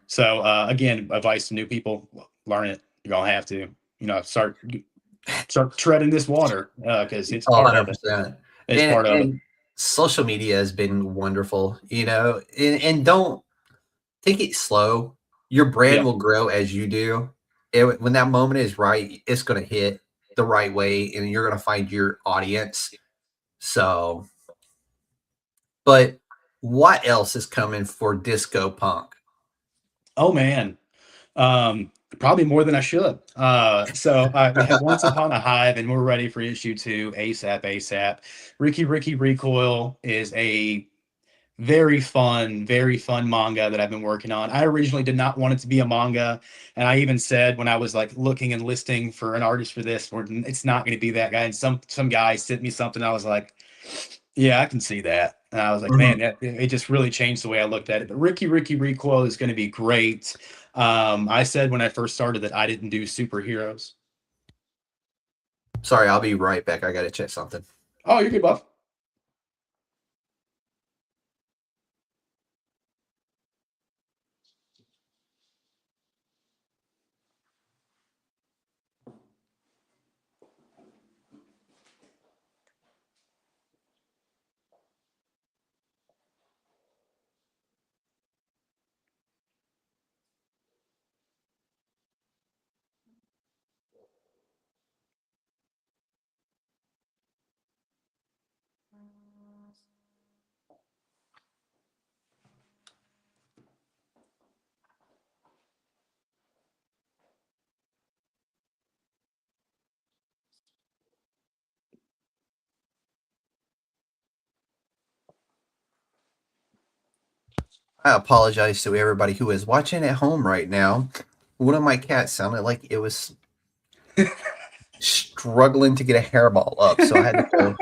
So again, advice to new people: learn it. You're gonna have to, start treading this water because it's part of it. It's part of it. Social media has been wonderful, and don't take it slow. Your brand will grow as you do. When that moment is right, it's gonna hit the right way, and you're gonna find your audience. So, but what else is coming for Disco Punk? Oh man, probably more than I should. So we have Once Upon a Hive, and we're ready for issue 2 ASAP. Ricky Recoil is a very fun manga that I've been working on. I originally did not want it to be a manga, and I even said when I was like looking and listing for an artist for this, it's not going to be that guy. And some guy sent me something. I was like, yeah, I can see that. And I was like, man, it just really changed the way I looked at it. But Ricky Recoil is going to be great. I said when I first started that I didn't do superheroes. Sorry, I'll be right back. I got to check something. Oh, you're good, Buff. I apologize to everybody who is watching at home right now. One of my cats sounded like it was struggling to get a hairball up, so I had to go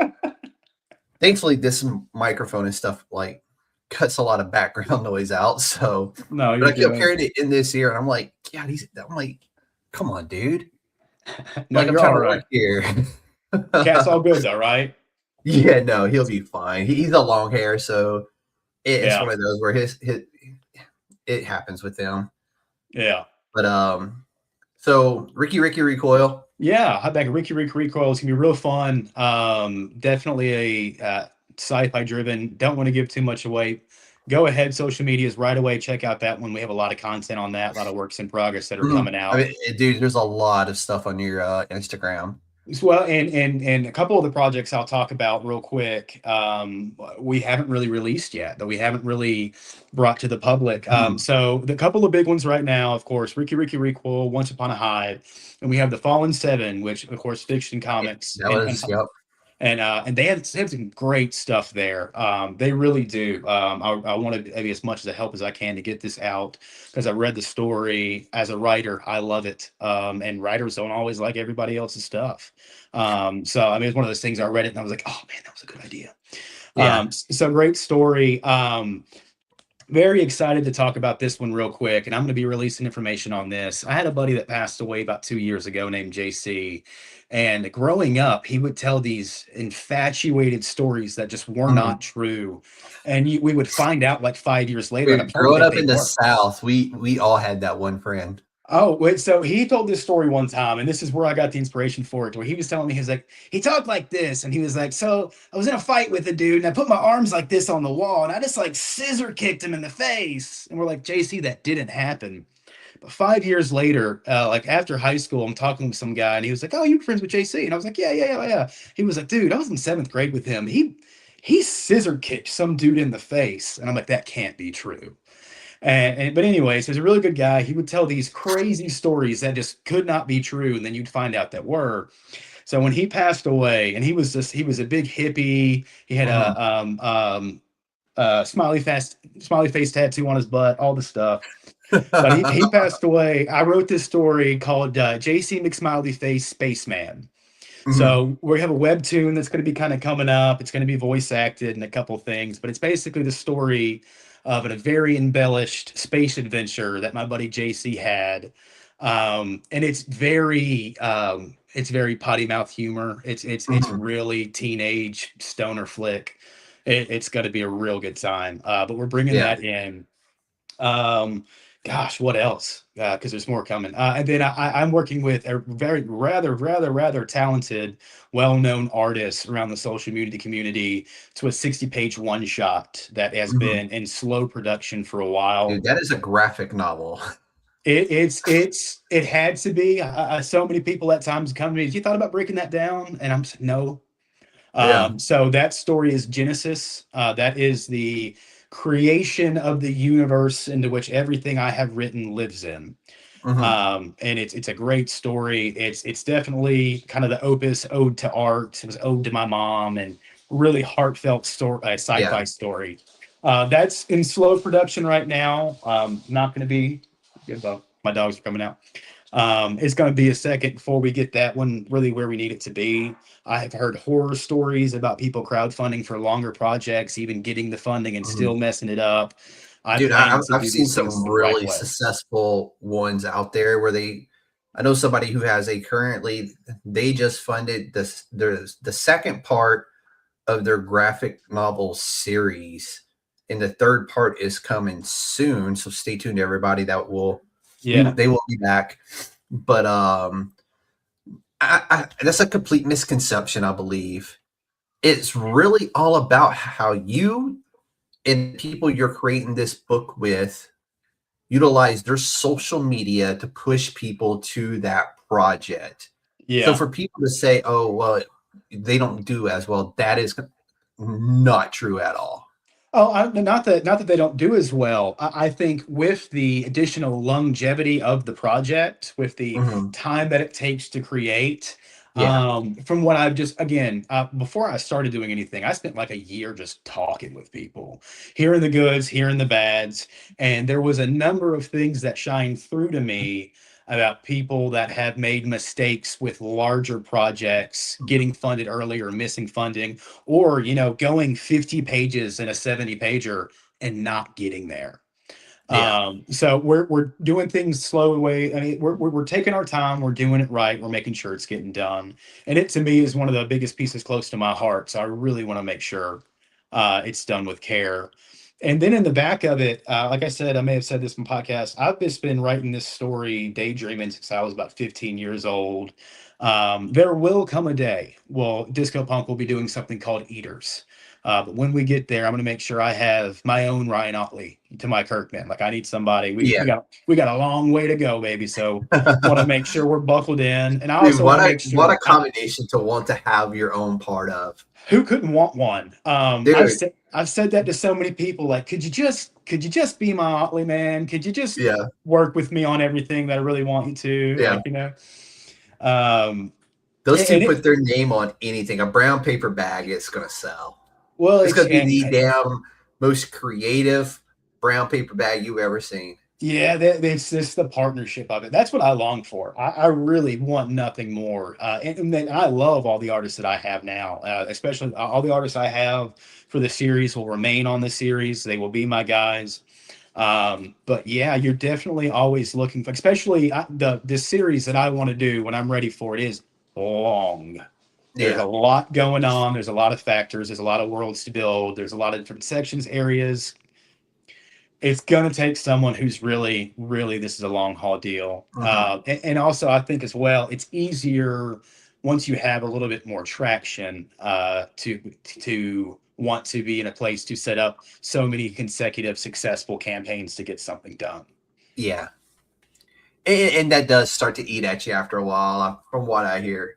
Thankfully, this microphone and stuff like cuts a lot of background noise out. So, No, but you're I kept good. hearing it in this ear, and I'm like, yeah, I'm like, come on, dude. No, Like I'm you're trying all to right. work here. Cat's all good though, right? Yeah, no, he'll be fine. He's a long hair, so it's Yeah. one of those where his it happens with him. Yeah. But so Ricky Recoil. Yeah, Hot Bag Ricky Recoil is gonna be real fun. Definitely a sci-fi driven. Don't want to give too much away. Go ahead, social medias right away. Check out that one. We have a lot of content on that, a lot of works in progress that are coming I out. mean, dude, there's a lot of stuff on your Instagram. Well, and a couple of the projects I'll talk about real quick, we haven't really released yet, that we haven't really brought to the public. So the couple of big ones right now, of course, Ricky Recoil, Once Upon a Hive, and we have the Fallen Seven, which of course fiction comics, That was yep. and they have some great stuff there. They really do. I want to be as much as a help as I can to get this out because I read the story as a writer. I love it. And writers don't always like everybody else's stuff. So I mean, it's one of those things I read it and I was like, oh man, that was a good idea. Yeah. So great story. Very excited to talk about this one real quick, and I'm going to be releasing information on this. I had a buddy that passed away about 2 years ago named JC, and growing up, he would tell these infatuated stories that just were not true, and we would find out like 5 years later at a party Growing that up they in the were. South, we all had that one friend. Oh, wait, so he told this story one time, and this is where I got the inspiration for it, where he was telling me, he was like, he talked like this, and he was like, so I was in a fight with a dude, and I put my arms like this on the wall, and I just like scissor kicked him in the face. And we're like, JC, that didn't happen. But 5 years later, like after high school, I'm talking with some guy, and he was like, oh, you're friends with JC? And I was like, yeah. He was like, dude, I was in 7th grade with him. He scissor kicked some dude in the face. And I'm like, that can't be true. But anyways, he was a really good guy. He would tell these crazy stories that just could not be true, and then you'd find out that were. So when he passed away, and he was a big hippie. He had a smiley face tattoo on his butt, all the stuff. But he passed away. I wrote this story called JC McSmileyface Spaceman. So we have a webtoon that's going to be kind of coming up. It's going to be voice acted and a couple of things, but it's basically the story of a very embellished space adventure that my buddy JC had. And it's very potty mouth humor. It's really teenage stoner flick. It's going to be a real good time. But we're bringing that in. Gosh, what else? Because there's more coming. And then I'm working with a very rather talented, well-known artist around the social media community to a 60-page one-shot that has been in slow production for a while. Dude, that is a graphic novel. It had to be. So many people at times come to me, you thought about breaking that down? And I'm saying, no. So that story is Genesis. That is the creation of the universe into which everything I have written lives in. And it's a great story. It's definitely kind of the opus ode to art. It was ode to my mom and really heartfelt story, sci-fi story. That's in slow production right now. Not going to be good. My dogs are coming out. It's going to be a second before we get that one really where we need it to be. I have heard horror stories about people crowdfunding for longer projects, even getting the funding and still messing it up. Dude, I've seen some really successful ones out there where I know somebody who has they just funded the second part of their graphic novel series, and the third part is coming soon. So stay tuned, everybody. They will be back. But that's a complete misconception, I believe. It's really all about how you and people you're creating this book with utilize their social media to push people to that project. So for people to say, oh, well, they don't do as well, that is not true at all. Oh, not that they don't do as well. I think with the additional longevity of the project, with the time that it takes to create, from what I've before I started doing anything, I spent like a year just talking with people, hearing the goods, hearing the bads, and there was a number of things that shined through to me about people that have made mistakes with larger projects, getting funded early or missing funding, or, going 50 pages in a 70 pager and not getting there. Yeah. So we're doing things slow way. I mean, we're taking our time. We're doing it right. We're making sure it's getting done. And it, to me, is one of the biggest pieces close to my heart. So I really want to make sure it's done with care. And then in the back of it, like I said, I may have said this in podcast, I've just been writing this story, daydreaming since I was about 15 years old. There will come a day, well, Disco Punk will be doing something called Eaters. But when we get there, I'm going to make sure I have my own Ryan Otley to my Kirkman. Like, I need somebody. We got a long way to go, baby. So want to make sure we're buckled in. And I also want to make sure. What a combination to want to have your own part of. Who couldn't want one? I've said that to so many people. Like, could you just be my Otley, man? Could you just work with me on everything that I really want you to? Yeah. Like, those two put their name on anything. A brown paper bag is going to sell. Well, it's going to be the damn most creative brown paper bag you've ever seen. Yeah, it's just the partnership of it. That's what I long for. I really want nothing more. And then I love all the artists that I have now, especially all the artists I have for the series will remain on the series. They will be my guys. But yeah, you're definitely always looking for, especially this series that I want to do when I'm ready for it is long. There's a lot going on. There's a lot of factors. There's a lot of worlds to build. There's a lot of different sections, areas. It's going to take someone who's really, really, this is a long haul deal. And also, I think as well, it's easier once you have a little bit more traction to want to be in a place to set up so many consecutive successful campaigns to get something done. Yeah. And that does start to eat at you after a while, from what I hear.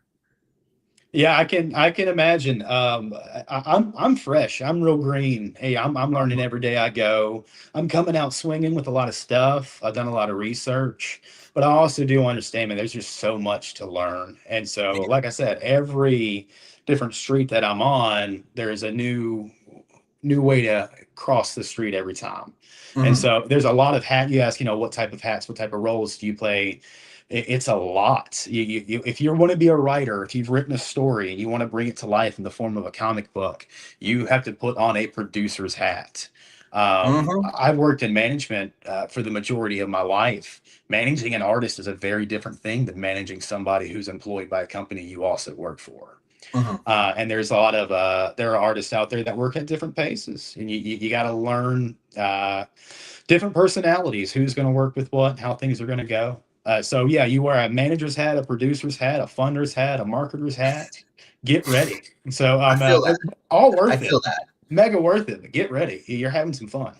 Yeah, I can imagine. I'm fresh. I'm real green. Hey, I'm learning every day I go. I'm coming out swinging with a lot of stuff. I've done a lot of research, but I also do understand, man, there's just so much to learn. And so, like I said, every different street that I'm on, there's a new way to cross the street every time. And so there's a lot of you ask, what type of hats, what type of roles do you play? It's a lot. If you want to be a writer, if you've written a story and you want to bring it to life in the form of a comic book, you have to put on a producer's hat. I've worked in management for the majority of my life. Managing an artist is a very different thing than managing somebody who's employed by a company you also work for. And there's a lot of there are artists out there that work at different paces, and you got to learn different personalities, who's going to work with what, how things are going to go. So yeah, you wear a manager's hat, a producer's hat, a funder's hat, a marketer's hat. Get ready. So all worth it. I feel that. Mega worth it. But get ready. You're having some fun.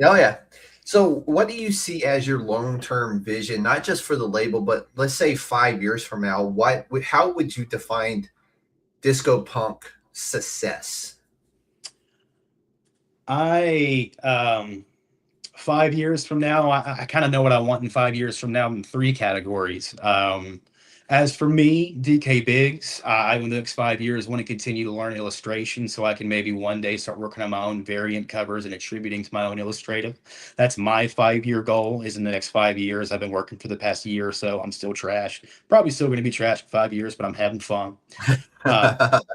Oh yeah. So what do you see as your long-term vision, not just for the label, but let's say 5 years from now? How would you define Disco Punk success? 5 years from now, I kind of know what I want in 5 years from now in 3 categories. As for me, DK Biggs, I in the next 5 years want to continue to learn illustration so I can maybe one day start working on my own variant covers and attributing to my own illustrative. That's my 5-year goal, is in the next 5 years. I've been working for the past year or so. I'm still trash. Probably still going to be trash for 5 years, but I'm having fun.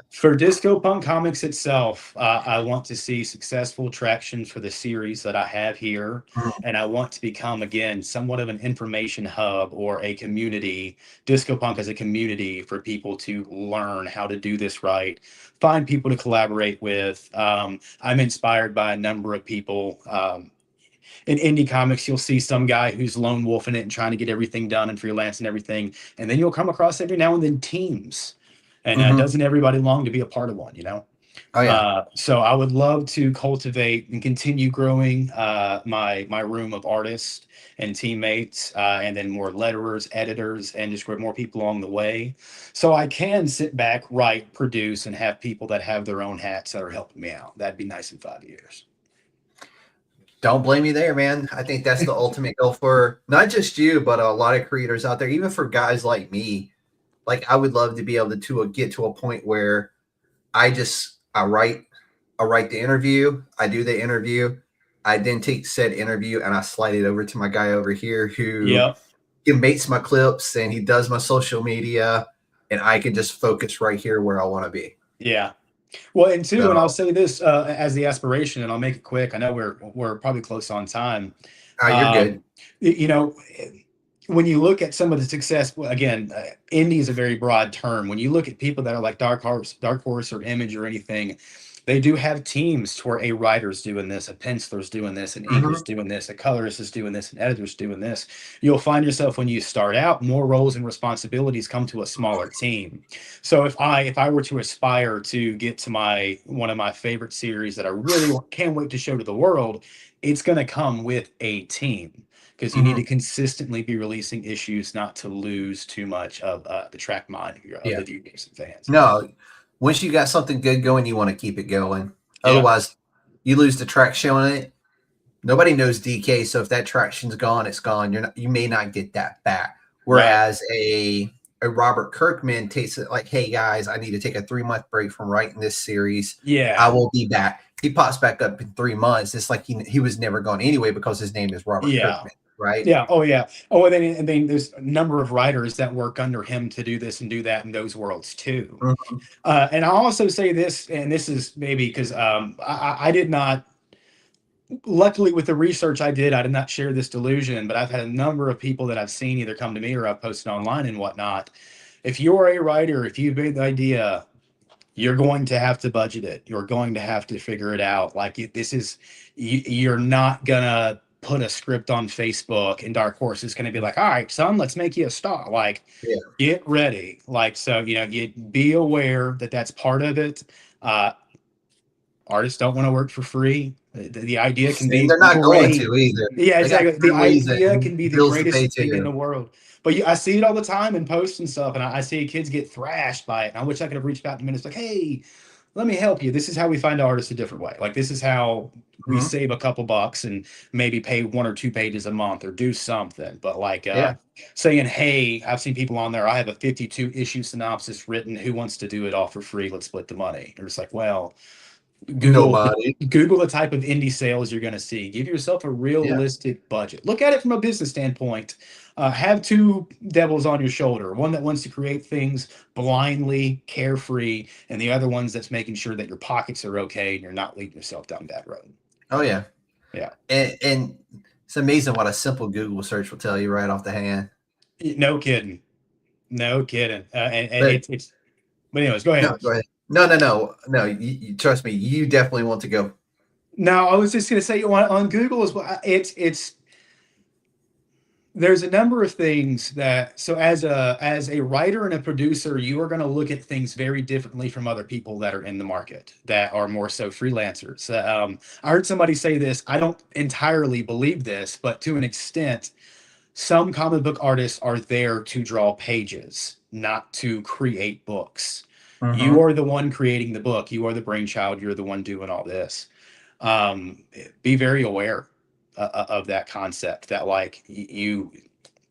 For Disco Punk Comics itself, I want to see successful traction for the series that I have here. And I want to become, again, somewhat of an information hub or a community, Disco Punk as a community for people to learn how to do this right, find people to collaborate with. I'm inspired by a number of people. In indie comics, you'll see some guy who's lone wolfing it and trying to get everything done and freelance and everything. And then you'll come across every now and then teams. And doesn't everybody long to be a part of one, Oh, yeah. So I would love to cultivate and continue growing my room of artists and teammates, and then more letterers, editors, and just more people along the way. So I can sit back, write, produce, and have people that have their own hats that are helping me out. That'd be nice in 5 years. Don't blame me there, man. I think that's the ultimate goal for not just you, but a lot of creators out there, even for guys like me. Like, I would love to be able to get to a point where I write the interview, I do the interview, I then take said interview and I slide it over to my guy over here who he mates my clips and he does my social media, and I can just focus right here where I want to be. Yeah. Well, and two, So, and I'll say this as the aspiration, and I'll make it quick. I know we're probably close on time. you're good. You know, when you look at some of the success, again, indie is a very broad term. When you look at people that are like Dark Horse or Image or anything, they do have teams to where a writer's doing this, a penciler's doing this, an inker's doing this, a colorist is doing this, an editor's doing this. You'll find yourself when you start out, more roles and responsibilities come to a smaller team. So if I were to aspire to get to one of my favorite series that I really can't wait to show to the world, it's going to come with a team. Because you need to consistently be releasing issues, not to lose too much of the track mind of the viewers and fans. No, once you got something good going, you want to keep it going. Yeah. Otherwise, you lose the traction on it. Nobody knows DK, so if that traction's gone, it's gone. You may not get that back. Whereas a Robert Kirkman takes it like, hey guys, I need to take a 3-month break from writing this series. Yeah, I will be back. He pops back up in 3 months. It's like he was never gone anyway because his name is Robert Kirkman. Right. Yeah. Oh, yeah. Oh, and then there's a number of writers that work under him to do this and do that in those worlds too. And I'll also say this, and this is maybe because I did not. Luckily, with the research I did not share this delusion, but I've had a number of people that I've seen either come to me or I've posted online and whatnot. If you're a writer, if you've made the idea, you're going to have to budget it. You're going to have to figure it out. Like you're not gonna put a script on Facebook and Dark Horse is going to be like, all right, son, let's make you a star. Like, get ready. Like, so, you be aware that that's part of it. Artists don't want to work for free. The idea can be they're not going to either. Yeah, exactly. The idea can be the greatest thing in the world. But I see it all the time in posts and stuff, and I see kids get thrashed by it. And I wish I could have reached out to them and it's like, hey, let me help you. This is how we find artists a different way. Like, this is how we save a couple bucks and maybe pay 1 or 2 pages a month or do something. But like saying, hey, I've seen people on there, I have a 52 issue synopsis written. Who wants to do it all for free? Let's split the money. Or it's like, well, Google the type of indie sales you're going to see. Give yourself a realistic budget. Look at it from a business standpoint. Have 2 devils on your shoulder. One that wants to create things blindly, carefree, and the other one's that's making sure that your pockets are okay and you're not leading yourself down that road. Oh, yeah. Yeah. And it's amazing what a simple Google search will tell you right off the hand. No kidding. But anyways, go ahead. No, go ahead. No. You trust me. You definitely want to go. No, I was just going to say on Google as well. There's a number of things so as a writer and a producer, you are going to look at things very differently from other people that are in the market that are more so freelancers. I heard somebody say this. I don't entirely believe this, but to an extent, some comic book artists are there to draw pages, not to create books. You are the one creating the book. You are the brainchild. You're the one doing all this. Be very aware of that concept that like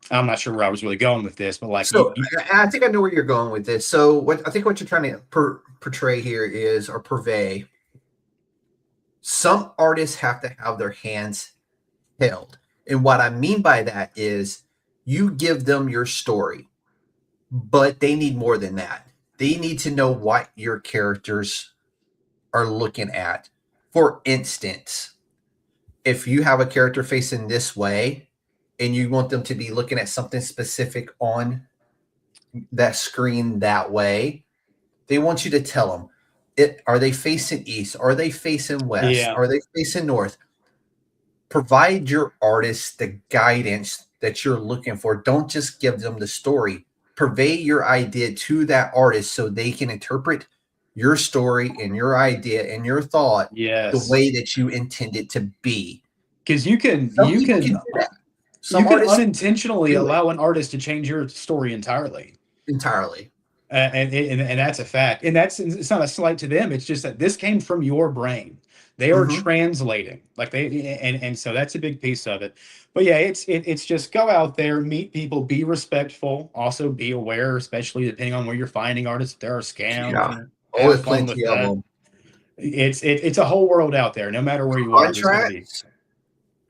I'm not sure where I was really going with this, but like, so I think I know where you're going with this. So what you're trying to portray here is, or purvey, some artists have to have their hands held. And what I mean by that is you give them your story, but they need more than that. They need to know what your characters are looking at. For instance, if you have a character facing this way and you want them to be looking at something specific on that screen that way, they want you to tell them, are they facing east? Are they facing west? Yeah. Are they facing north? Provide your artist the guidance that you're looking for. Don't just give them the story. Purvey your idea to that artist so they can interpret your story and your idea and your thought the way that you intend it to be. Because you can unintentionally allow an artist to change your story entirely. And that's a fact. And it's not a slight to them. It's just that this came from your brain. They are translating like and so that's a big piece of it. But yeah, it's just go out there, meet people, be respectful, also be aware, especially depending on where you're finding artists. If there are scams. Yeah. Always plenty of them. It's a whole world out there, no matter where you are.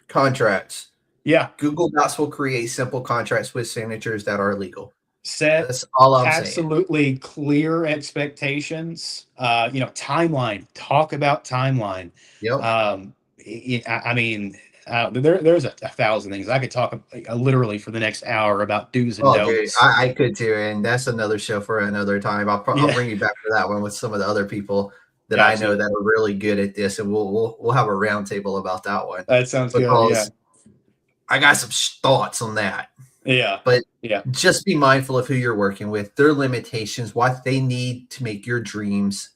Contracts. Yeah. Google Docs will create simple contracts with signatures that are legal. Set That's all I'm saying. absolutely clear expectations. Timeline. Talk about timeline. Yep. I mean, there's a thousand things I could talk literally for the next hour about do's and Oh, dude, don'ts. I could too, and that's another show for another time. I'll Yeah. bring you back for that one with some of the other people that Gotcha. I know that are really good at this, and we'll have a roundtable about that one. That sounds good. Yeah. I got some thoughts on that. Yeah. But yeah, just be mindful of who you're working with, their limitations, what they need to make your dreams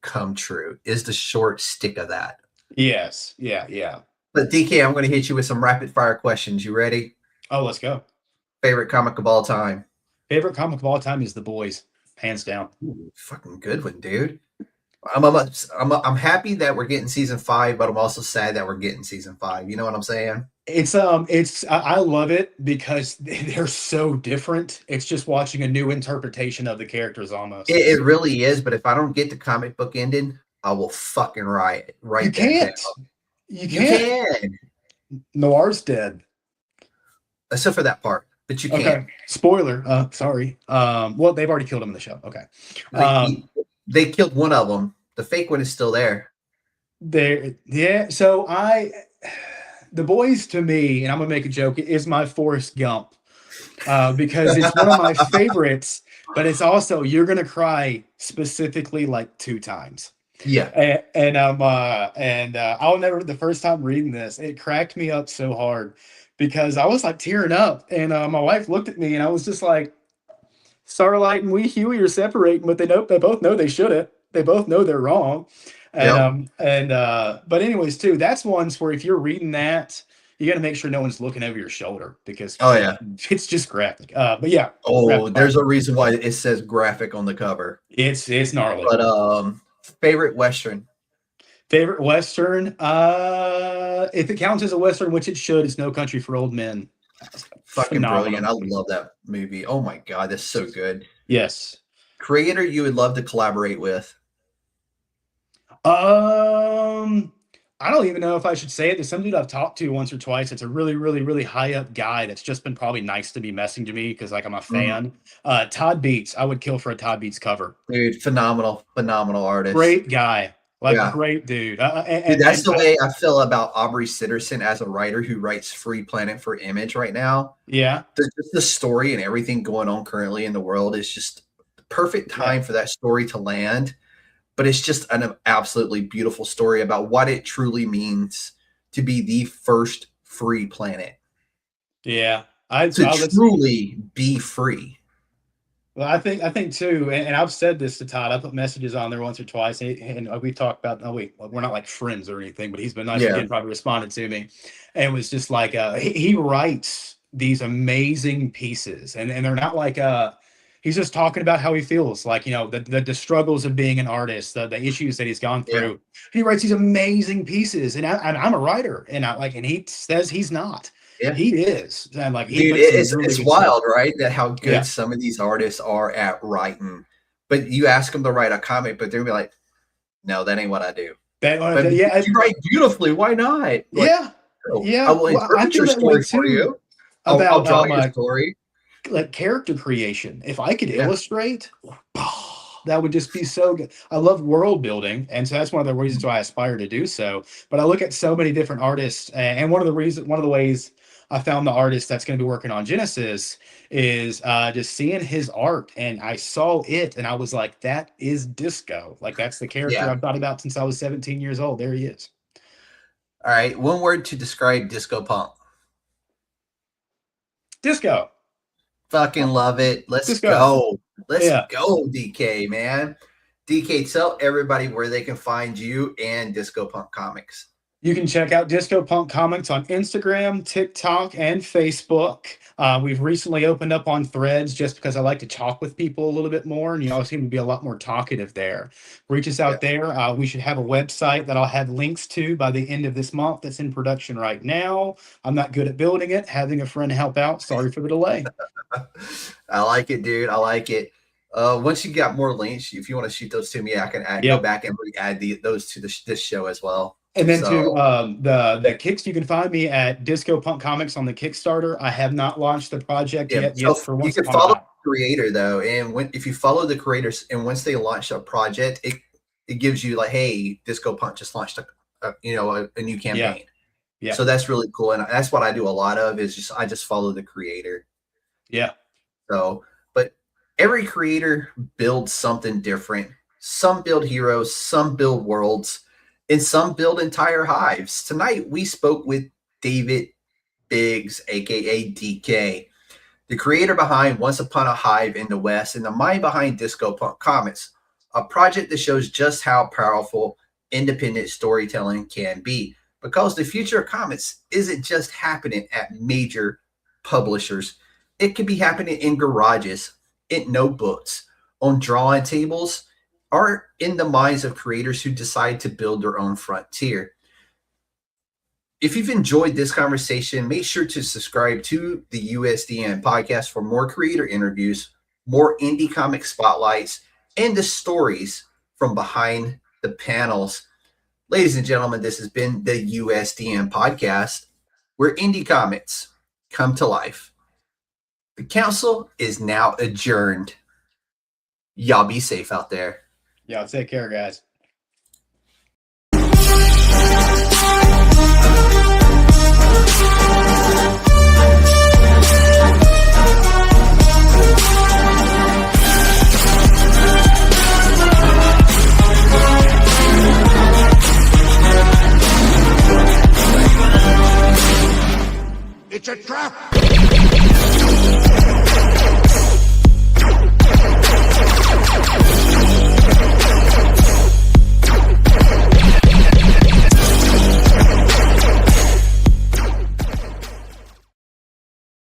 come true is the short stick of that. Yes. Yeah. But DK, I'm going to hit you with some rapid fire questions. You ready? Oh, let's go. Favorite comic of all time? Favorite comic of all time is The Boys, hands down. Ooh, fucking good one, dude. I'm happy that we're getting season 5, but I'm also sad that we're getting season 5. You know what I'm saying? I love it because they're so different. It's just watching a new interpretation of the characters almost. It really is. But if I don't get the comic book ending, I will fucking riot. Right? You can't. You can. Noir's dead. Except for that part, but you can't. Okay. Spoiler. Sorry. Well, they've already killed him in the show. Okay. They killed one of them. The fake one is still there. Yeah. So The Boys to me, and I'm gonna make a joke, is my Forrest Gump because it's one of my favorites. But it's also you're gonna cry specifically like 2 times. Yeah. And I'll never. The first time reading this, it cracked me up so hard because I was like tearing up, and my wife looked at me, and I was just like, Starlight and Huey are separating, but they both know they shouldn't. They both know they're wrong. But anyways, too, that's ones where if you're reading that, you got to make sure no one's looking over your shoulder because it's just graphic. But yeah. There's a reason why it says graphic on the cover. It's gnarly. But favorite Western. Favorite Western. If it counts as a Western, which it should, it's No Country for Old Men. Fucking Phenomenal. brilliant. I love that movie. Oh my God, that's so good. Yes. Creator you would love to collaborate with. I don't even know if I should say it. There's some dude I've talked to once or twice. It's a really, really, really high up guy that's just been probably nice to be messing to me because like I'm a fan. Todd Beats. I would kill for a Todd Beats cover. Dude, phenomenal artist. Great guy. Great dude. That's the way I feel about Aubrey Sitterson as a writer who writes Free Planet for Image right now. Yeah. The story and everything going on currently in the world is just the perfect time for that story to land. But it's just an absolutely beautiful story about what it truly means to be the first free planet. Yeah. To truly be free. Well, I think too, and I've said this to Todd. I put messages on there once or twice, and we talked about. We're not like friends or anything, but he's been nice and probably responded to me, and it was just like he writes these amazing pieces, and they're not like he's just talking about how he feels, like the struggles of being an artist, the issues that he's gone through. Yeah. He writes these amazing pieces, and I'm a writer, and he says he's not. Yeah. He is. And it's wild, right? That how good some of these artists are at writing. But you ask them to write a comic, but they'll be like, no, that ain't what I do. You write beautifully. Why not? I will interpret your story for you. I'll draw your story. Like character creation. If I could illustrate, that would just be so good. I love world building, and so that's one of the reasons why I aspire to do so. But I look at so many different artists, and one of the ways I found the artist that's going to be working on Genesis is just seeing his art, and I saw it, and I was like, "That is Disco. Like that's the character I've thought about since I was 17 years old. There he is." All right, one word to describe disco punk. Disco. Fucking love it. Let's go. Let's go, DK, man. DK, tell everybody where they can find you and Disco Punk Comics. You can check out Disco Punk Comics on Instagram, TikTok, and Facebook. We've recently opened up on Threads just because I like to talk with people a little bit more, and I seem to be a lot more talkative there. Reach us out there. We should have a website that I'll have links to by the end of this month that's in production right now. I'm not good at building it. Having a friend help out. Sorry for the delay. I like it, dude. I like it. Once you got more links, if you want to shoot those to me, I can go back and re-add those to this show as well. And then So, the kicks, you can find me at Disco Punk Comics on the Kickstarter. I have not launched the project yeah, yet. so Yes, for you once can upon a follow time. the creator though, and if you follow the creators, and once they launch a project, it gives you like, hey, Disco Punk just launched a new Yeah, campaign. yeah, So that's really cool, and that's what I do a lot of is I just follow the creator. yeah, So, but every creator builds something different. Some build heroes, some build worlds, and some build entire hives. Tonight we spoke with David Biggs, aka DK, the creator behind Once Upon a Hive in the West and the mind behind Disco Punk Comics, a project that shows just how powerful independent storytelling can be. Because the future of comics isn't just happening at major publishers, it could be happening in garages, in notebooks, on drawing tables, or in the minds of creators who decide to build their own frontier. If you've enjoyed this conversation, make sure to subscribe to the USDN podcast for more creator interviews, more indie comic spotlights, and the stories from behind the panels. Ladies and gentlemen, this has been the USDN podcast, where indie comics come to life. The council is now adjourned. Y'all be safe out there. yeah. Take care, guys.